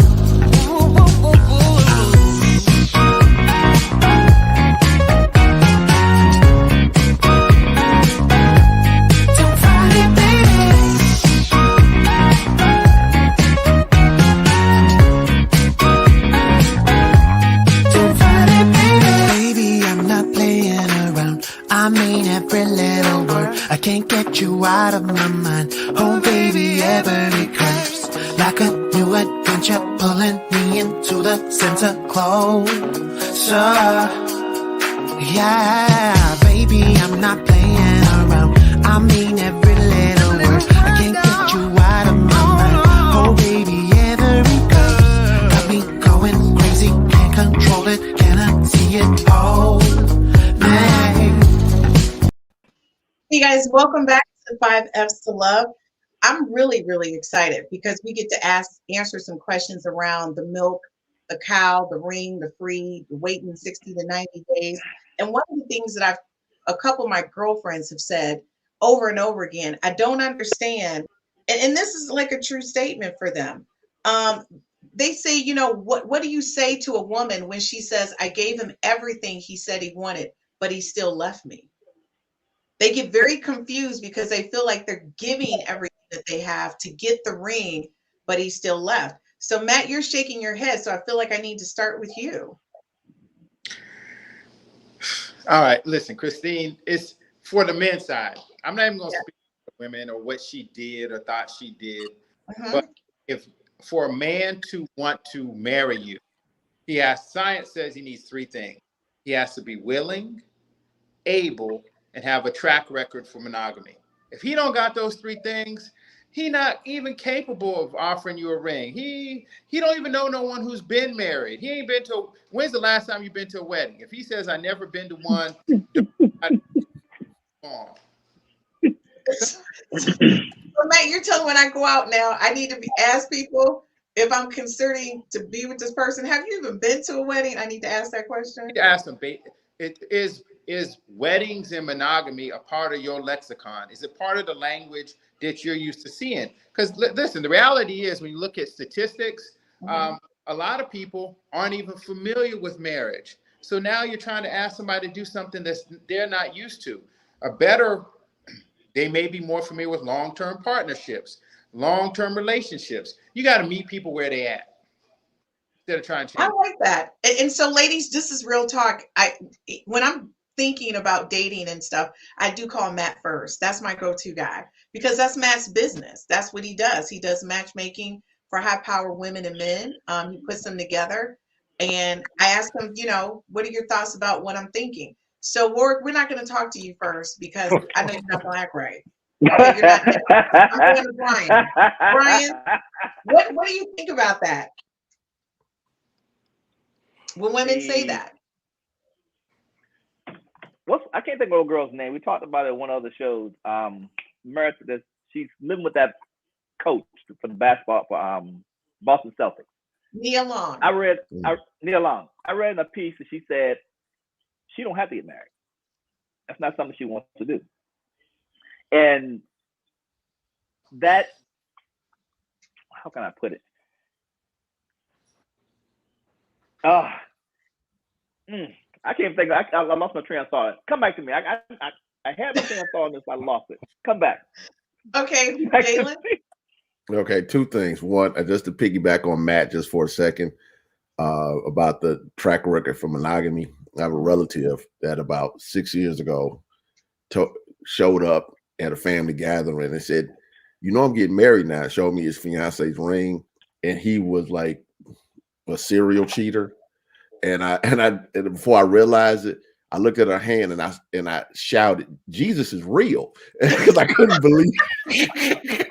I mean every little word. I can't get you out of my mind. Oh baby, every curse like a new adventure, pulling me into the center closer. Yeah, baby, I'm not playing around. I mean every little word. I can't get you out of my mind. Oh baby, every curse got me going crazy. Can't control it, cannot see it all. Hey guys, welcome back to 5Fs to Love. I'm really, really excited because we get to answer some questions around the milk, the cow, the ring, the free, the waiting 60 to 90 days. And one of the things that a couple of my girlfriends have said over and over again, I don't understand. And this is like a true statement for them. They say, you know, what do you say to a woman when she says, I gave him everything he said he wanted, but he still left me? They get very confused because they feel like they're giving everything that they have to get the ring, but he still left. So Matt, you're shaking your head. So I feel like I need to start with you. All right, listen, Christine, it's for the men's side. I'm not even going to speak to women or what she did or thought she did. But if for a man to want to marry you, science says he needs three things. He has to be willing, able, and have a track record for monogamy. If he don't got those three things, he not even capable of offering you a ring. He don't even know no one who's been married. He ain't been to. When's the last time you've been to a wedding? If he says I never been to one, So Matt, you're telling me when I go out now, I need to ask people if I'm considering to be with this person, have you even been to a wedding? I need to ask that question. To ask them, is weddings and monogamy a part of your lexicon? Is it part of the language that you're used to seeing? Because listen, the reality is when you look at statistics, a lot of people aren't even familiar with marriage. So now you're trying to ask somebody to do something that they're not used to. They may be more familiar with long-term partnerships, long-term relationships. You got to meet people where they at instead of trying to change. I like that. And so, ladies, this is real talk. When I'm thinking about dating and stuff, I do call Matt first. That's my go-to guy because that's Matt's business. That's what he does. He does matchmaking for high-power women and men. He puts them together. And I ask him, what are your thoughts about what I'm thinking? So, Warwick, we're not going to talk to you first because I know you're not going to act right. Okay, you're not. I'm going to Brian. Brian, what do you think about that? When women say that? I can't think of the girl's name. We talked about it in one of the shows. She's living with that coach for the basketball for Boston Celtics. Nia Long. Nia Long. I read in a piece that she said she don't have to get married. That's not something she wants to do. And that, how can I put it? I can't think. I lost my train of thought. Come back to me. I had my train of thought on this. I lost it. Come back. Okay, Galen. Okay, two things. One, just to piggyback on Matt just for a second about the track record for monogamy. I have a relative that about 6 years ago showed up at a family gathering and said, I'm getting married now. Showed me his fiance's ring, and he was like a serial cheater. And before I realized it, I looked at her hand and I shouted, "Jesus is real," because I couldn't believe it.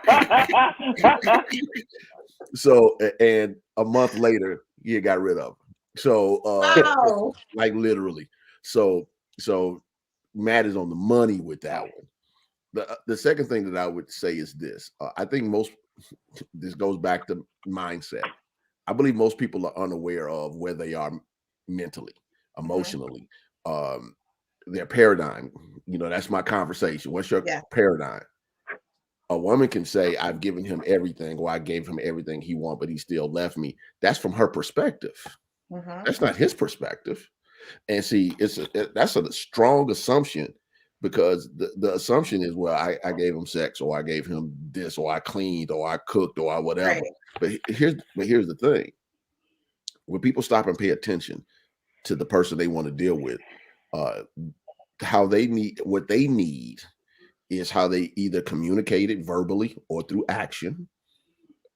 So, and a month later, he got rid of her. So, wow. Like literally. So Matt is on the money with that one. The second thing that I would say is this. I think this goes back to mindset. I believe most people are unaware of where they are mentally, emotionally, their paradigm. That's my conversation. What's your paradigm? A woman can say, I've given him everything, or I gave him everything he wanted, but he still left me. That's from her perspective. That's not his perspective. And see, that's a strong assumption, because the assumption is, well, I gave him sex, or I gave him this, or I cleaned, or I cooked, or whatever. Right. But here's the thing. When people stop and pay attention to the person they want to deal with, what they need is how they either communicate it verbally or through action.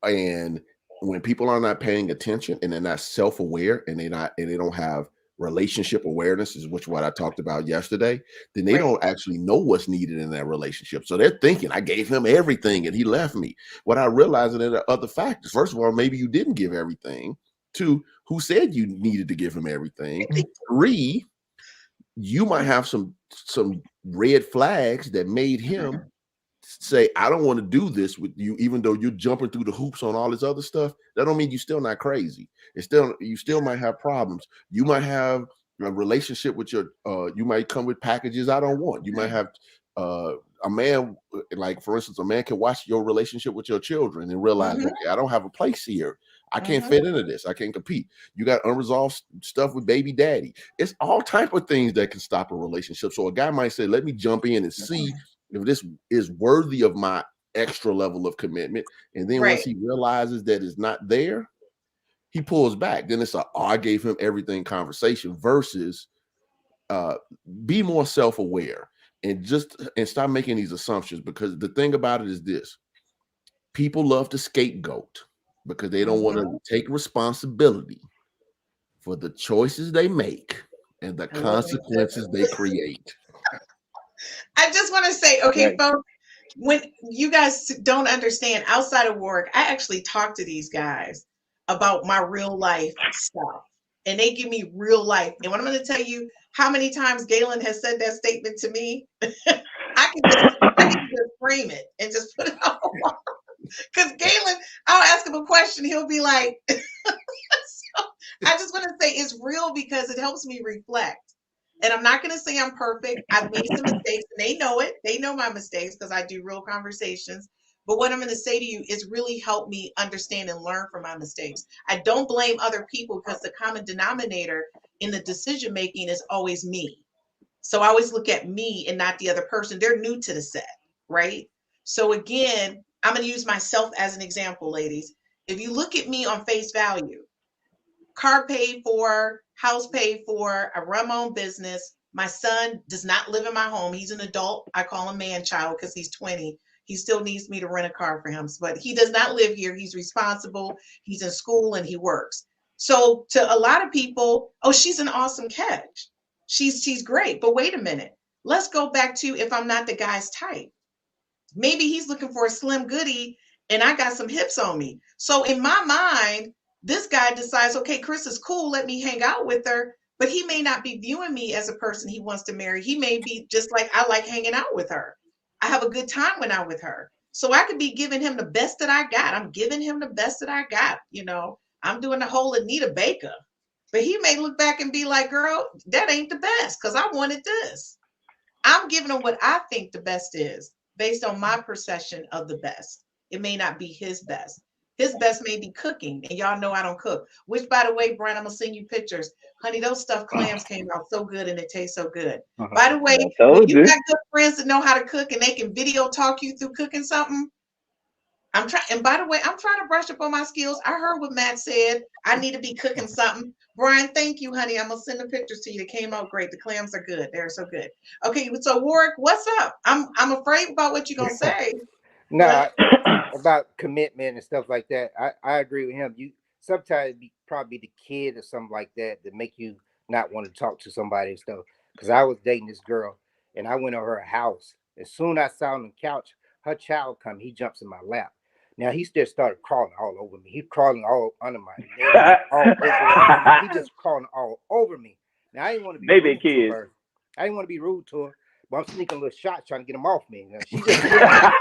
And when people are not paying attention and they're not self-aware and they don't have relationship awareness, is what I talked about yesterday, then they don't actually know what's needed in that relationship. So they're thinking, I gave him everything and he left me. What I realized is that there are other factors. First of all, maybe you didn't give everything. 2, who said you needed to give him everything? 3, you might have some red flags that made him say, I don't want to do this with you, even though you're jumping through the hoops on all this other stuff. That don't mean you're still not crazy. You still might have problems. You might have a relationship with you might come with packages I don't want. You might have a man, like for instance, a man can watch your relationship with your children and realize, okay, I don't have a place here. I can't fit into this. I can't compete. You got unresolved stuff with baby daddy. It's all type of things that can stop a relationship. So a guy might say, let me jump in and see if this is worthy of my extra level of commitment. And then once he realizes that it's not there, he pulls back. Then it's I gave him everything conversation versus be more self-aware and stop making these assumptions, because the thing about it is this: people love to scapegoat because they don't want to take responsibility for the choices they make and the consequences they create. I just want to say, okay, folks, when you guys don't understand, outside of work, I actually talk to these guys about my real life stuff, and they give me real life. And when I'm going to tell you how many times Galen has said that statement to me, I can just frame it and just put it on. Because Galen, I'll ask him a question, he'll be like, so I just want to say it's real because it helps me reflect. And I'm not going to say I'm perfect. I've made some mistakes and they know it. They know my mistakes because I do real conversations. But what I'm going to say to you is really help me understand and learn from my mistakes. I don't blame other people because the common denominator in the decision making is always me. So I always look at me and not the other person. They're new to the set, right? So again, I'm going to use myself as an example, ladies. If you look at me on face value, car paid for, house paid for, I run my own business. My son does not live in my home. He's an adult. I call him man child because he's 20. He still needs me to rent a car for him, but he does not live here. He's responsible. He's in school and he works. So to a lot of people, oh, she's an awesome catch. She's great. But wait a minute. Let's go back to if I'm not the guy's type. Maybe he's looking for a slim goodie and I got some hips on me. So in my mind, this guy decides, okay, Chris is cool. Let me hang out with her. But he may not be viewing me as a person he wants to marry. He may be just like, I like hanging out with her. I have a good time when I'm with her. So I could be giving him the best that I got. I'm giving him the best that I got. You know, I'm doing the whole Anita Baker. But he may look back and be like, girl, that ain't the best because I wanted this. I'm giving him what I think the best is based on my perception of the best. It may not be his best. His best may be cooking, and y'all know I don't cook. Which, by the way, Brian, I'm gonna send you pictures. Honey, those stuffed clams came out so good, and it tastes so good. By the way, when you got good friends that know how to cook, and they can video talk you through cooking something, I'm trying. And by the way, I'm trying to brush up on my skills. I heard what Matt said. I need to be cooking something. Brian, thank you, honey. I'm gonna send the pictures to you. They came out great. The clams are good. They're so good. Okay, so Warwick, what's up? I'm afraid about what you're gonna say. No, about commitment and stuff like that. I agree with him. You sometimes probably the kid or something like that make you not want to talk to somebody and stuff. Because I was dating this girl and I went to her house. As soon as I sat on the couch, her child come, he jumps in my lap. Now he still started crawling all over me. He's crawling all under my neck, all over me. He just crawling all over me. Now I didn't want to be rude to her. I didn't want to be rude to her. But I'm sneaking little shots trying to get them off me. You know, she just sitting there.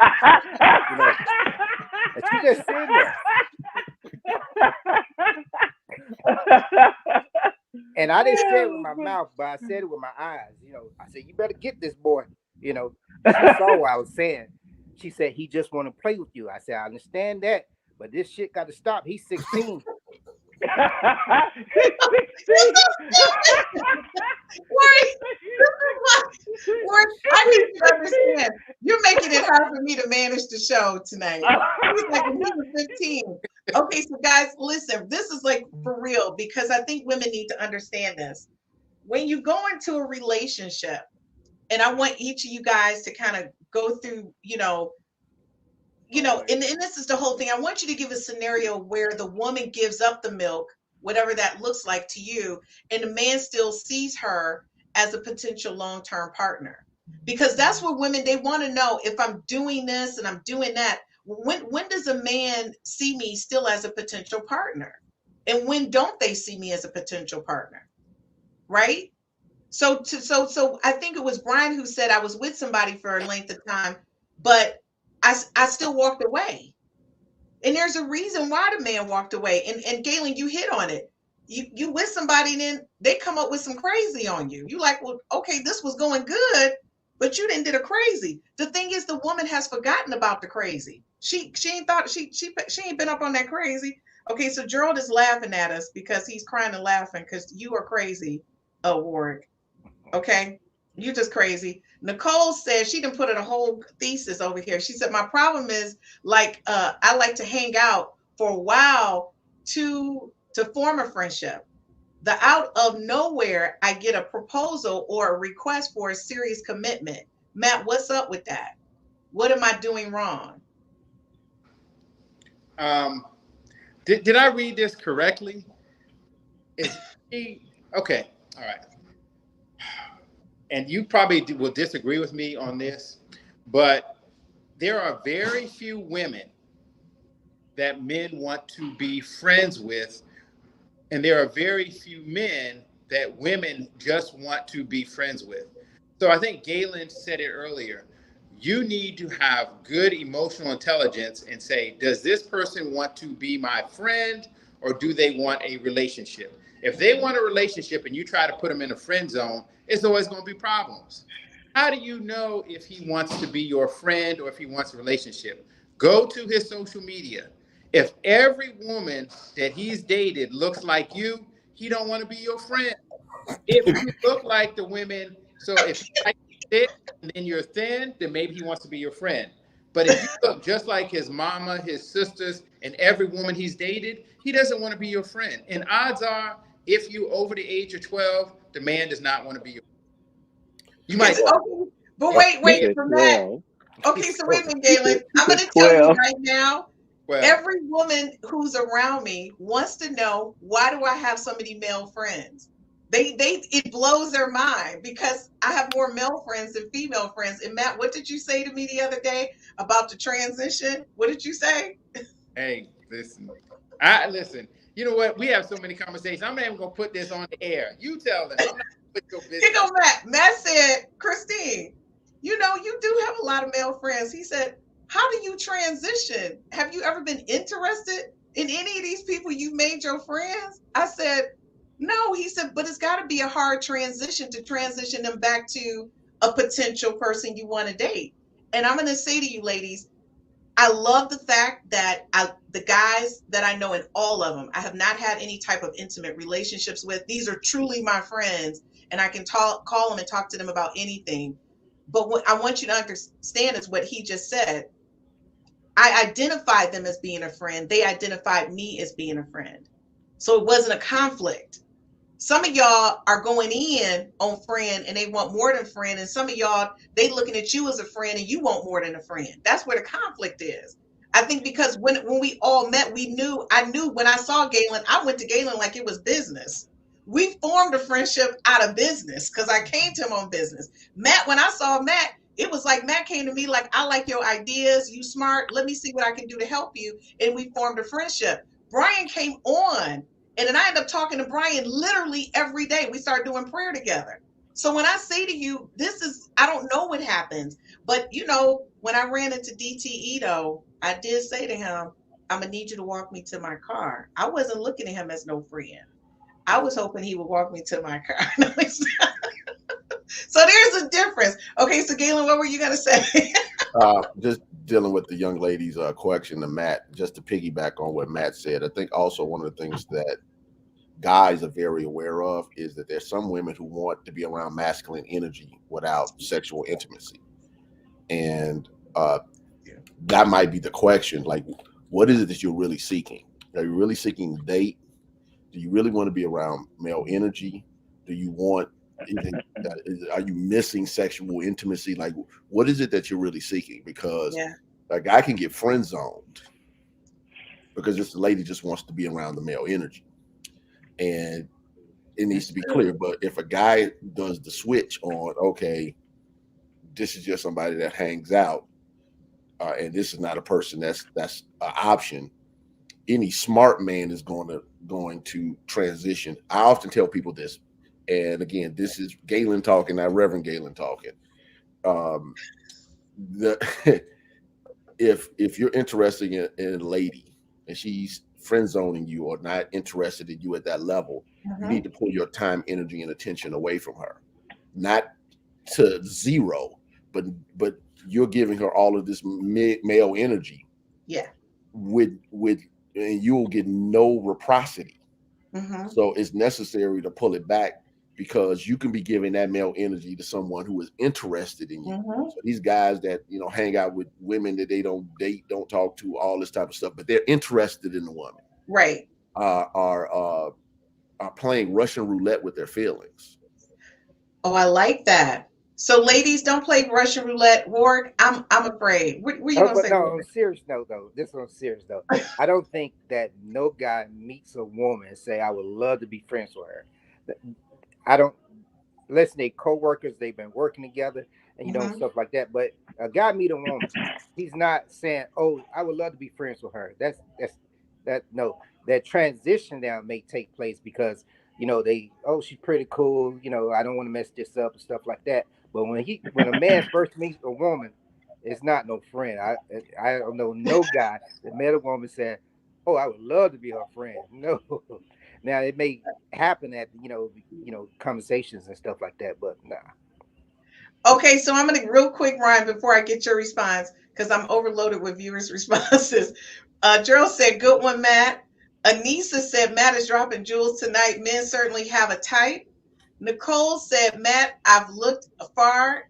You know, and she just sitting there. And I didn't say it with my mouth, but I said it with my eyes. You know, I said, you better get this boy. You know, she saw what I was saying. She said, he just want to play with you. I said, I understand that, but this shit got to stop. He's 16. I need you to understand. You're making it hard for me to manage the show tonight. He's like, he was 15. Okay, so guys, listen, this is like for real because I think women need to understand this. When you go into a relationship, and I want each of you guys to kind of go through, and this is the whole thing. I want you to give a scenario where the woman gives up the milk, whatever that looks like to you, and the man still sees her as a potential long-term partner. Because that's what women, they want to know, if I'm doing this and I'm doing that, when does a man see me still as a potential partner? And when don't they see me as a potential partner? Right? So I think it was Brian who said I was with somebody for a length of time, but I still walked away. And there's a reason why the man walked away. And Galen, you hit on it. You with somebody and then they come up with some crazy on you. You like, well, okay, this was going good, but you didn't did a crazy. The thing is, the woman has forgotten about the crazy. She ain't thought she ain't been up on that crazy. Okay, so Gerald is laughing at us because he's crying and laughing because you are crazy, Warwick. Okay, you just crazy. Nicole said she didn't put in a whole thesis over here. She said, my problem is like I like to hang out for a while to form a friendship. The out of nowhere, I get a proposal or a request for a serious commitment. Matt, what's up with that? What am I doing wrong? Did I read this correctly? Okay, all right. And you probably will disagree with me on this, but there are very few women that men want to be friends with, and there are very few men that women just want to be friends with. So I think Galen said it earlier. you need to have good emotional intelligence and say, does this person want to be my friend or do they want a relationship? If they want a relationship and you try to put them in a friend zone, it's always going to be problems. How do you know if he wants to be your friend or if he wants a relationship? Go to his social media. If every woman that he's dated looks like you, he don't want to be your friend. If you look like the women, so if you like thick and then you're thin, then maybe he wants to be your friend. But if you look just like his mama, his sisters, and every woman he's dated, he doesn't want to be your friend. And odds are, if you over the age of 12, the man does not want to be your friend. You might. Okay, but wait for that. Okay, so wait a minute, Galen. I'm going to tell you right now. Well, every woman who's around me wants to know, why do I have so many male friends? It blows their mind because I have more male friends than female friends. And Matt, what did you say to me the other day about the transition? What did you say? Hey, listen. Listen. You know what? We have so many conversations. I'm not even gonna put this on the air. You tell them. I'm not gonna put your business. You know, Matt said, Christine, you know, you do have a lot of male friends. He said, how do you transition? Have you ever been interested in any of these people you've made your friends? I said, no. He said, but it's got to be a hard transition to transition them back to a potential person you want to date. And I'm going to say to you, ladies, I love the fact that the guys that I know, and all of them, I have not had any type of intimate relationships with. These are truly my friends, and I can call them and talk to them about anything. But what I want you to understand is what he just said. I identified them as being a friend. They identified me as being a friend. So it wasn't a conflict. Some of y'all are going in on friend and they want more than friend. And some of y'all, they looking at you as a friend and you want more than a friend. That's where the conflict is. I think because when we all met, I knew when I saw Galen, I went to Galen like it was business. We formed a friendship out of business because I came to him on business. Matt, when I saw Matt, it was like Matt came to me like, I like your ideas. You smart. Let me see what I can do to help you. And we formed a friendship. Brian came on. And then I ended up talking to Brian literally every day. We started doing prayer together. So when I say to you, I don't know what happens. But, you know, when I ran into DTE, though, I did say to him, I'm going to need you to walk me to my car. I wasn't looking at him as no friend. I was hoping he would walk me to my car. So there's a difference. Okay, so Galen, what were you going to say? Just dealing with the young lady's question to Matt, just to piggyback on what Matt said. I think also one of the things that guys are very aware of is that there's some women who want to be around masculine energy without sexual intimacy. And that might be the question. Like, what is it that you're really seeking? Are you really seeking to date? Do you really want to be around male energy? Do you want are you missing sexual intimacy? Like, what is it that you're really seeking? Because a guy can get friend zoned because this lady just wants to be around the male energy, and it needs to be clear. But if a guy does the switch on, okay, this is just somebody that hangs out, and this is not a person that's an option, any smart man is going to transition. I often tell people this. And again, this is Galen talking, not Reverend Galen talking. If you're interested in a lady and she's friend zoning you or not interested in you at that level, you need to pull your time, energy, and attention away from her. Not to zero, but you're giving her all of this male energy. Yeah. And you'll get no reciprocity. So it's necessary to pull it back, because you can be giving that male energy to someone who is interested in you. So these guys that, you know, hang out with women that they don't date, don't talk to, all this type of stuff, but they're interested in the woman. Right. Are playing Russian roulette with their feelings. Oh, I like that. So ladies, don't play Russian roulette. Ward, I'm afraid. What you gonna say? No, on a serious note though, I don't think that no guy meets a woman and say, I would love to be friends with her. I don't listen, they co-workers, they've been working together and you know, stuff like that. But a guy meet a woman, he's not saying, oh, I would love to be friends with her. That transition now may take place because, you know, she's pretty cool, you know, I don't want to mess this up and stuff like that. But when a man first meets a woman, it's not no friend. I don't know no guy that met a woman said, "Oh, I would love to be her friend." No. Now it may happen at conversations and stuff like that, but nah. Okay, so I'm gonna real quick, Ryan, before I get your response, because I'm overloaded with viewers' responses. Gerald said, "Good one, Matt." Anissa said, "Matt is dropping jewels tonight. Men certainly have a type." Nicole said, "Matt, I look far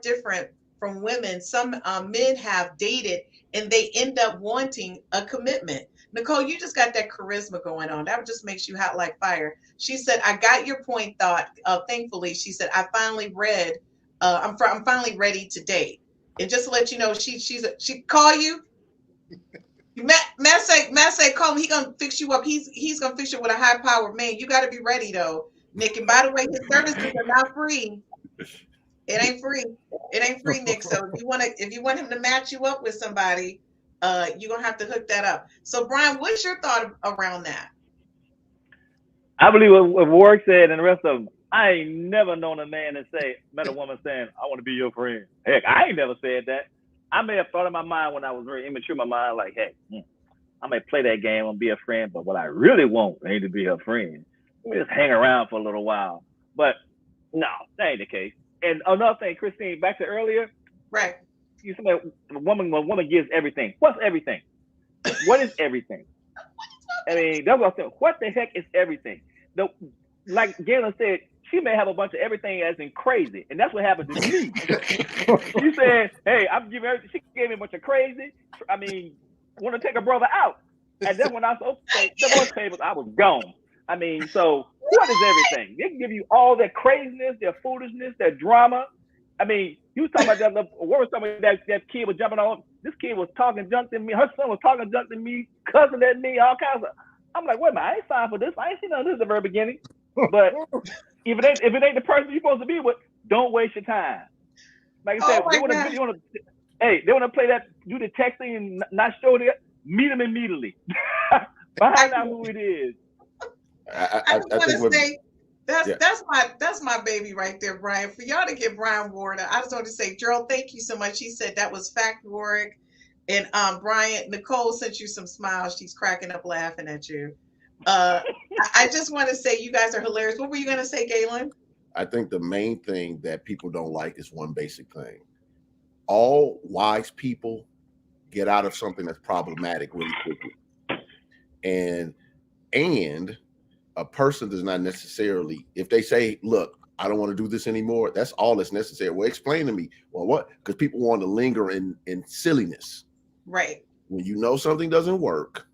different from women. Some men have dated and they end up wanting a commitment." Nicole, you just got that charisma going on. That just makes you hot like fire. She said, "I got your point, thought. Thankfully," she said, "I finally read. I'm finally ready to date." And just to let you know, she call you. Matt say, call him. He gonna fix you up. He's gonna fix you with a high powered man. You got to be ready though, Nick. And by the way, his services are not free. It ain't free. It ain't free, Nick. So if you want him to match you up with somebody, you're gonna have to hook that up. So Brian, what's your thought around that? I believe what Warwick said and the rest of them. I ain't never known a man that met a woman saying, "I want to be your friend." Heck, I ain't never said that. I may have thought in my mind when I was very immature in my mind, like, hey, I may play that game and be a friend, but what I really want ain't to be her friend. Let me just hang around for a little while. But no, that ain't the case. And another thing, Christine, back to earlier. Right. You said a woman gives everything. What's everything? What is everything? I mean, that's what I said. What the heck is everything? Like Galen said, she may have a bunch of everything as in crazy, and that's what happened to me. She said, "Hey, I'm giving everything." She gave me a bunch of crazy. I mean, want to take a brother out, and then when I said, "Okay, the boys tables," I was gone. I mean, so what is everything? They can give you all their craziness, their foolishness, their drama. I mean, you was talking about that. What was somebody that kid was jumping on? This kid was talking junk to me. Her son was talking junk to me, cussing at me, all kinds of. I'm like, wait a minute, I ain't signed for this. I ain't seen none of this at the very beginning. But if it ain't the person you're supposed to be with, don't waste your time. Like I said, they want to play that, do the texting and not show it. Meet them immediately. Find out who it is. I just want to say that's my baby right there, Brian. For y'all to get Brian Ward, I just want to say, Gerald, thank you so much. He said that was fact, Warwick. And Brian, Nicole sent you some smiles. She's cracking up laughing at you. I just want to say you guys are hilarious. What were you going to say, Galen? I think the main thing that people don't like is one basic thing. All wise people get out of something that's problematic really quickly. And a person does not necessarily, if they say, "Look, I don't want to do this anymore," that's all that's necessary. Well, explain to me. Well, what? Because people want to linger in silliness. Right. When you know something doesn't work,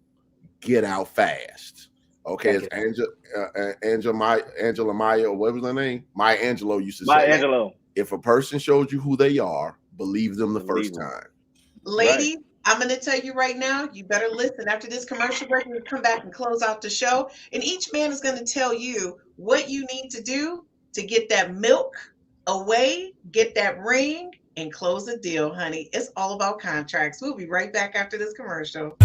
get out fast. Okay, it's Angela Maya, or what was her name? Maya Angelou used to say. Maya Angelou. If a person shows you who they are, believe them the first time. Ladies, I'm going to tell you right now, you better listen. After this commercial break, we'll come back and close out the show. And each man is going to tell you what you need to do to get that milk away, get that ring, and close the deal, honey. It's all about contracts. We'll be right back after this commercial.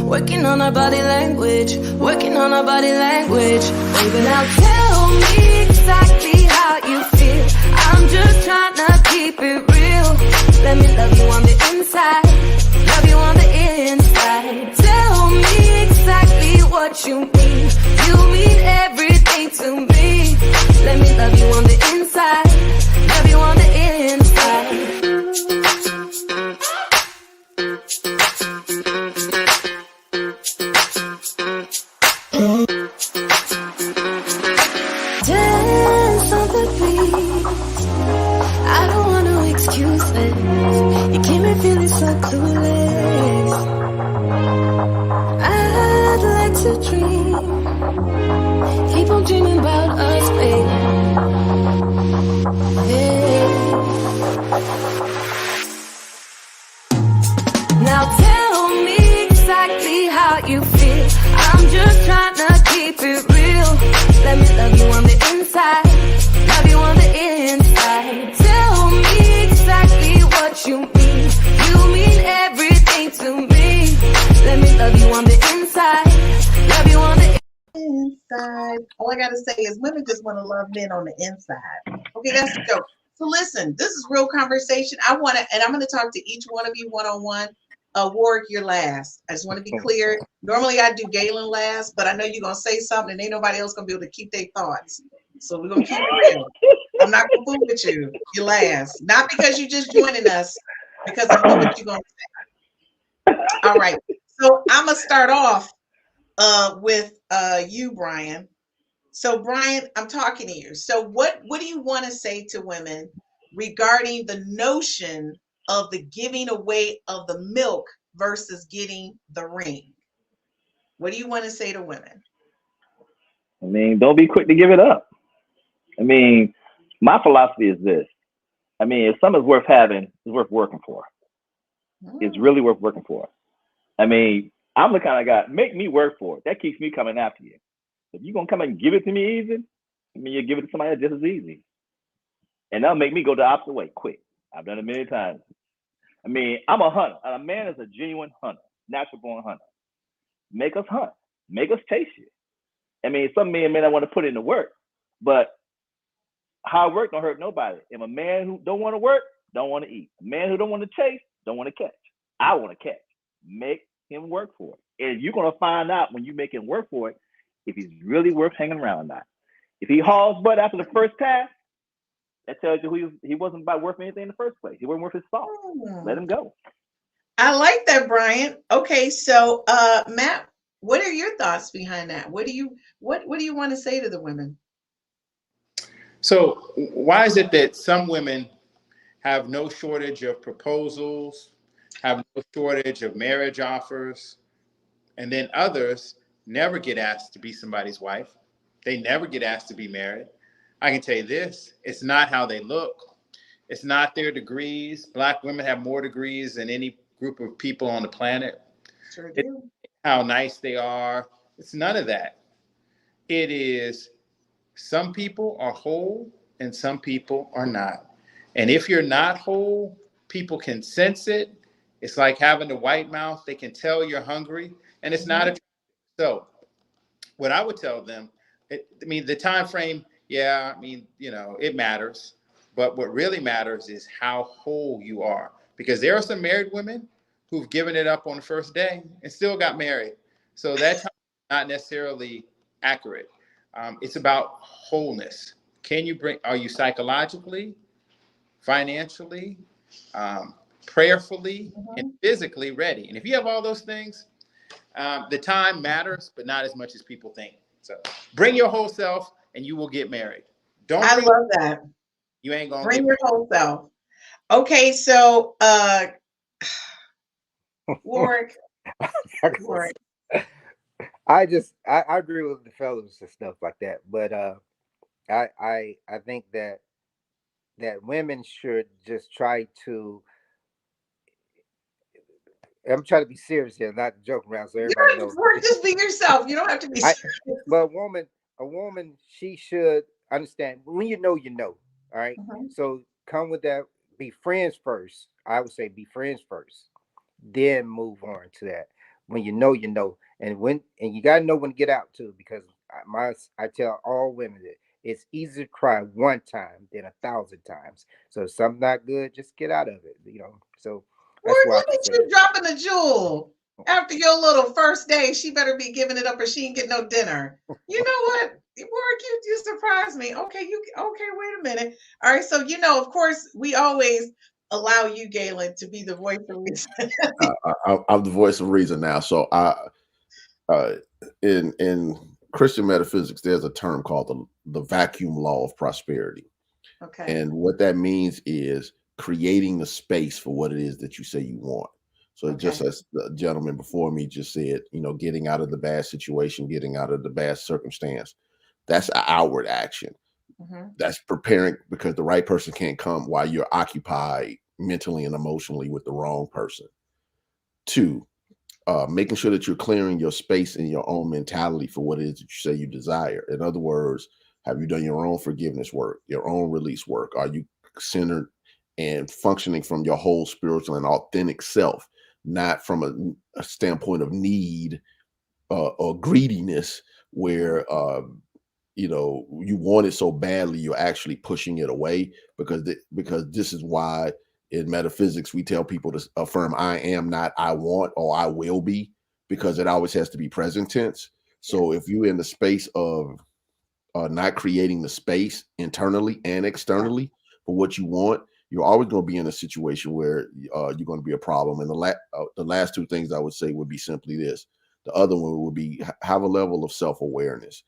Working on our body language, working on our body language. Baby, now tell me exactly how you feel. I'm just trying to keep it real. Let me love you on the inside, love you on the inside. Tell me exactly what you mean. You mean everything to me. Let me love you on the inside, love you on the inside. I don't want no excuses. You keep me feeling so clueless. I'd like to dream. Keep on dreaming about us, baby. Yeah. Now tell me exactly how you feel. I'm just trying to keep it real. Let me love you on the inside. Love you on the inside. Tell me exactly what you mean. You mean everything to me. Let me love you on the inside. Love you on the inside. All I gotta say is women just want to love men on the inside. Okay, that's a joke. So listen, this is real conversation. I want to, and I'm going to talk to each one of you one-on-one. Warwick, you're last. I just want to be clear. Normally I do Galen last, but I know you're going to say something and ain't nobody else going to be able to keep their thoughts. So we're going to keep it real. I'm not going to fool with you. You're last. Not because you're just joining us, because I know what you're going to say. All right. So I'm going to start off with you, Brian. So Brian, I'm talking to you. So what do you want to say to women regarding the notion of the giving away of the milk versus getting the ring? What do you want to say to women? I mean, don't be quick to give it up. I mean, my philosophy is this. I mean, if something's worth having, it's worth working for. It's really worth working for. I mean, I'm the kind of guy, make me work for it. That keeps me coming after you. If you're going to come and give it to me easy, I mean, you give it to somebody just as easy. And that'll make me go the opposite way quick. I've done it many times. I mean, I'm a hunter. A man is a genuine hunter, natural born hunter. Make us hunt. Make us chase you. I mean, some men may not want to put in the work, but hard work don't hurt nobody. If a man who don't want to work, don't want to eat. A man who don't want to chase, don't want to catch. I want to catch. Make him work for it. And you're going to find out when you make him work for it, if he's really worth hanging around or not. If he hauls butt after the first pass, that tells you he wasn't about worth anything in the first place. He wasn't worth his salt. Let him go. I like that, Brian. Okay, so Matt, what are your thoughts behind that? What do you want to say to the women? So why is it that some women have no shortage of proposals, have no shortage of marriage offers, and then others never get asked to be somebody's wife? They never get asked to be married. I can tell you this, it's not how they look. It's not their degrees. Black women have more degrees than any group of people on the planet. Sure do. It's how nice they are. It's none of that. It is some people are whole and some people are not. And if you're not whole, people can sense it. It's like having the white mouth. They can tell you're hungry, and it's not attractive. So what I would tell them, the time frame, it matters. But what really matters is how whole you are. Because there are some married women who've given it up on the first day and still got married. So that's not necessarily accurate. It's about wholeness. Are you psychologically, financially, prayerfully, and physically ready? And if you have all those things, the time matters, but not as much as people think. So bring your whole self and you will get married. I love that. You ain't gonna bring your whole self. Okay, so Warwick. I agree with the fellas and stuff like that, but I think that women should just try to. I'm trying to be serious here, not joking around. So everybody knows. Just be yourself. You don't have to be serious. But a woman, she should understand. When you know, you know. All right. So come with that. Be friends first. I would say be friends first, then move on to that. When you know, you know, and you gotta know when to get out too. Because I tell all women that it's easier to cry one time than 1,000 times. So if something's not good, just get out of it. So. Look at you dropping a jewel. After your little first day, she better be giving it up or she ain't get no dinner. You know what? Warwick, you surprised me. Okay, wait a minute. All right, so of course, we always allow you, Galen, to be the voice of reason. I'm the voice of reason now. So in Christian metaphysics, there's a term called the vacuum law of prosperity. Okay. And what that means is creating the space for what it is that you say you want. So just as the gentleman before me just said, getting out of the bad situation, getting out of the bad circumstance, that's an outward action. That's preparing, because the right person can't come while you're occupied mentally and emotionally with the wrong person. 2, making sure that you're clearing your space and your own mentality for what it is that you say you desire. In other words, have you done your own forgiveness work, your own release work? Are you centered and functioning from your whole spiritual and authentic self, not from a standpoint of need or greediness, where you want it so badly you're actually pushing it away? Because this is why in metaphysics we tell people to affirm I am, not I want or I will be, because it always has to be present tense. So if you're in the space of not creating the space internally and externally for what you want, you're always going to be in a situation where you're going to be a problem. And the last 2 things I would say would be simply this. The other one would be have a level of self-awareness.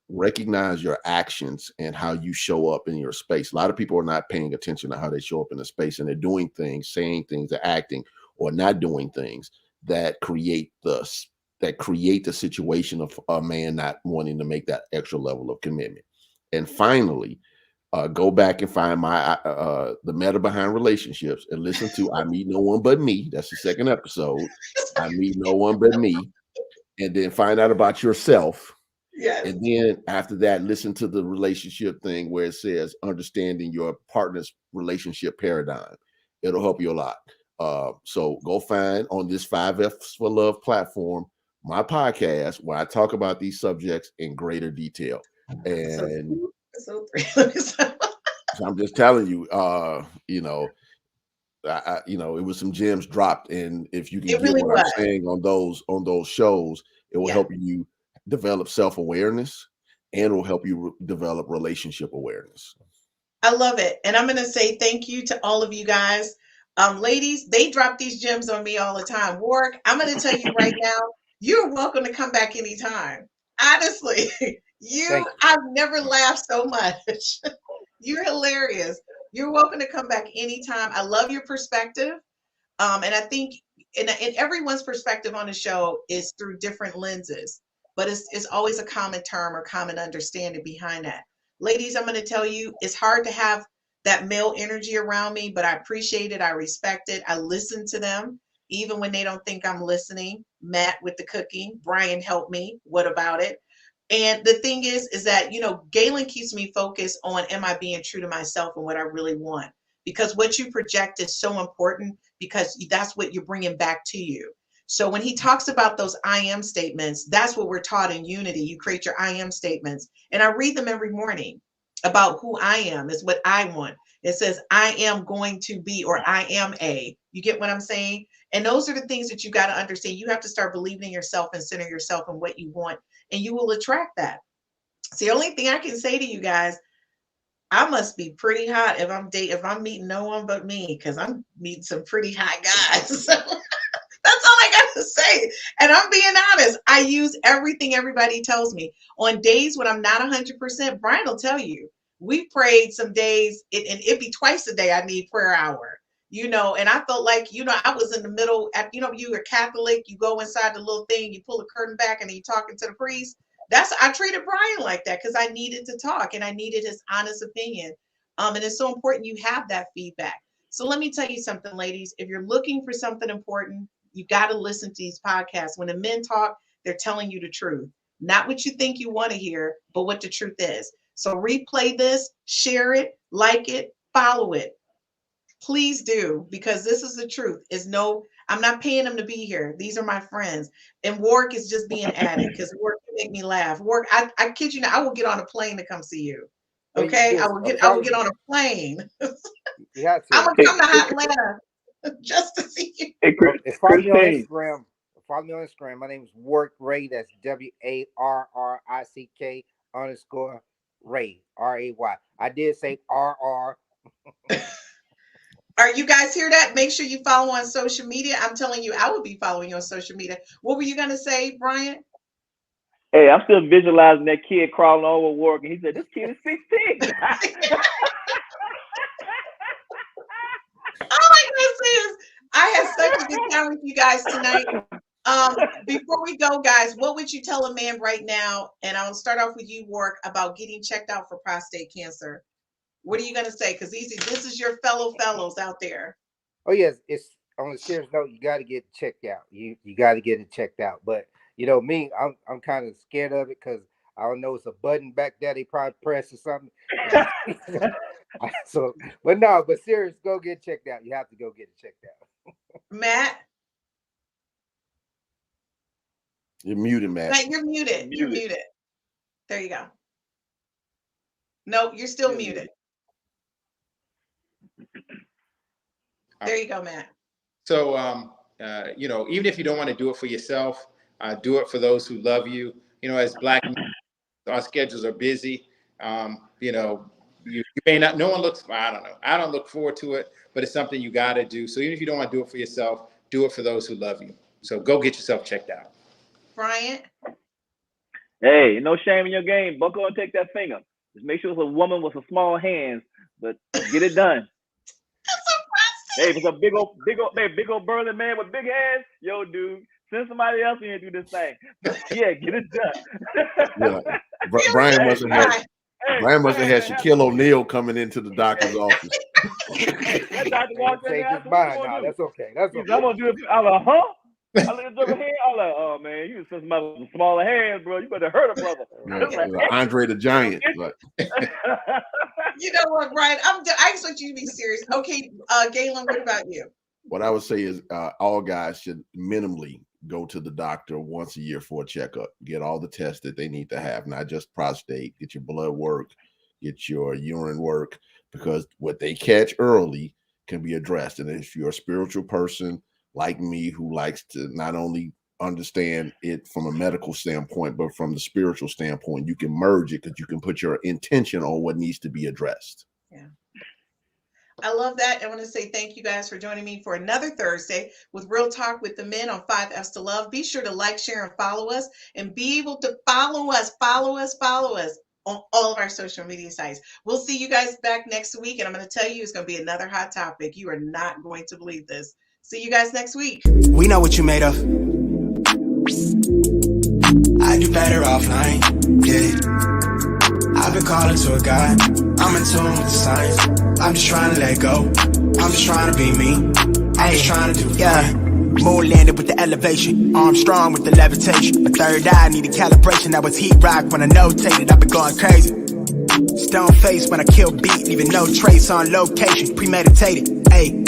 Recognize your actions and how you show up in your space. A lot of people are not paying attention to how they show up in the space, and they're doing things, saying things, or acting, or not doing things that create the situation of a man not wanting to make that extra level of commitment. And finally, go back and find my the meta behind relationships and listen to I Meet No One But Me. That's the 2nd episode. I Meet No One But Me. And then find out about yourself. Yes. And then after that, listen to the relationship thing where it says understanding your partner's relationship paradigm. It'll help you a lot. So go find on this 5Fs for Love platform my podcast where I talk about these subjects in greater detail. And so I'm just telling you, it was some gems dropped, and if you can get really what I'm saying on those shows, it will help you develop self-awareness, and it will help you develop relationship awareness. I love it. And I'm going to say thank you to all of you guys. Ladies, they drop these gems on me all the time. Warwick, I'm going to tell you right now, you're welcome to come back anytime. Honestly, I've never laughed so much. You're hilarious. You're welcome to come back anytime. I love your perspective. And I think and everyone's perspective on the show is through different lenses, but it's always a common term or common understanding behind that. Ladies, I'm going to tell you, it's hard to have that male energy around me, but I appreciate it. I respect it. I listen to them, even when they don't think I'm listening. Matt with the cooking, Brian helped me. What about it? And the thing is that, Galen keeps me focused on, am I being true to myself and what I really want? Because what you project is so important, because that's what you're bringing back to you. So when he talks about those I am statements, that's what we're taught in Unity. You create your I am statements. And I read them every morning about who I am is what I want. It says, I am going to be, or I am a. You get what I'm saying? And those are the things that you got to understand. You have to start believing in yourself and center yourself in what you want, and you will attract that. It's the only thing I can say to you guys. I must be pretty hot if I'm meeting no one but me, because I'm meeting some pretty hot guys. So that's all I got to say. And I'm being honest. I use everything everybody tells me. On days when I'm not 100%, Brian will tell you. We prayed some days, and it'd be twice a day I need prayer hour. And I felt like, I was in the middle. You're Catholic, you go inside the little thing, you pull the curtain back, and then you're talking to the priest. I treated Brian like that because I needed to talk and I needed his honest opinion. And it's so important you have that feedback. So let me tell you something, ladies. If you're looking for something important, you got to listen to these podcasts. When the men talk, they're telling you the truth. Not what you think you want to hear, but what the truth is. So replay this, share it, like it, follow it. Please do, because this is the truth. I'm not paying them to be here. These are my friends. And Warwick is just being added because Warwick can make me laugh. Warwick, I kid you not, I will get on a plane to come see you. Okay? I will get on a plane. I'm gonna come to Atlanta just to see you. Hey, Follow me on Instagram. Follow me on Instagram. My name is Warwick Ray. That's WARRICK_Ray. RAY. I did say RR. All right, you guys hear that? Make sure you follow on social media. I'm telling you, I will be following you on social media. What were you going to say, Brian? Hey, I'm still visualizing that kid crawling over Warwick, and he said, this kid is 16. you guys tonight. Before we go, guys, what would you tell a man right now? And I'll start off with you, Warwick, about getting checked out for prostate cancer. What are you going to say? Because this is your fellows out there. Oh yes, it's on a serious note. You got to get checked out. You got to get it checked out. But you know me, I'm kind of scared of it because I don't know, it's a button back there they probably press or something. So, but no, but serious, go get checked out. You have to go get it checked out. Matt. You're muted, Matt. Matt, you're muted. You're muted. There you go. No, you're still muted. There you go, Matt. So, even if you don't want to do it for yourself, do it for those who love you. As Black men, our schedules are busy. You may not, no one looks, I don't know. I don't look forward to it, but it's something you got to do. So even if you don't want to do it for yourself, do it for those who love you. So go get yourself checked out. Bryant? Hey, no shame in your game. Buckle and take that finger. Just make sure it's a woman with some small hands, but get it done. Hey, if it's a big old burly man with big hands, yo, dude, send somebody else in here to do this thing. Yeah, get it done. Yeah. Brian must have had Shaquille O'Neal coming into the doctor's office. That doctor walked in there. That's okay. That's okay. I'm gonna do it. I'm like, huh? I look at the hand. I'm like, oh man, you just somebody with smaller hands, bro. You better hurt a brother. Like Andre the Giant. Like. You know what, Brian? I just want you to be serious. Okay, Galen, what about you? What I would say is all guys should minimally go to the doctor once a year for a checkup. Get all the tests that they need to have, not just prostate. Get your blood work, get your urine work, because what they catch early can be addressed. And if you're a spiritual person like me who likes to not only understand it from a medical standpoint, but from the spiritual standpoint, you can merge it because you can put your intention on what needs to be addressed. Yeah. I love that. I want to say thank you guys for joining me for another Thursday with Real Talk with the Men on 5Fs to Love. Be sure to like, share, and follow us, and be able to follow us on all of our social media sites. We'll see you guys back next week, and I'm going to tell you it's going to be another hot topic. You are not going to believe this. See you guys next week. We know what you made of. I do better offline, yeah. I've been calling to a guy. I'm in tune with the signs. I'm just trying to let go. I'm just trying to be me. I'm just trying to do Moon landed with the elevation. Armstrong with the levitation. My third eye needed calibration. I was heat rock when I notated. I've been going crazy. Stone face when I kill beat, leaving no trace on location. Premeditated, ayy.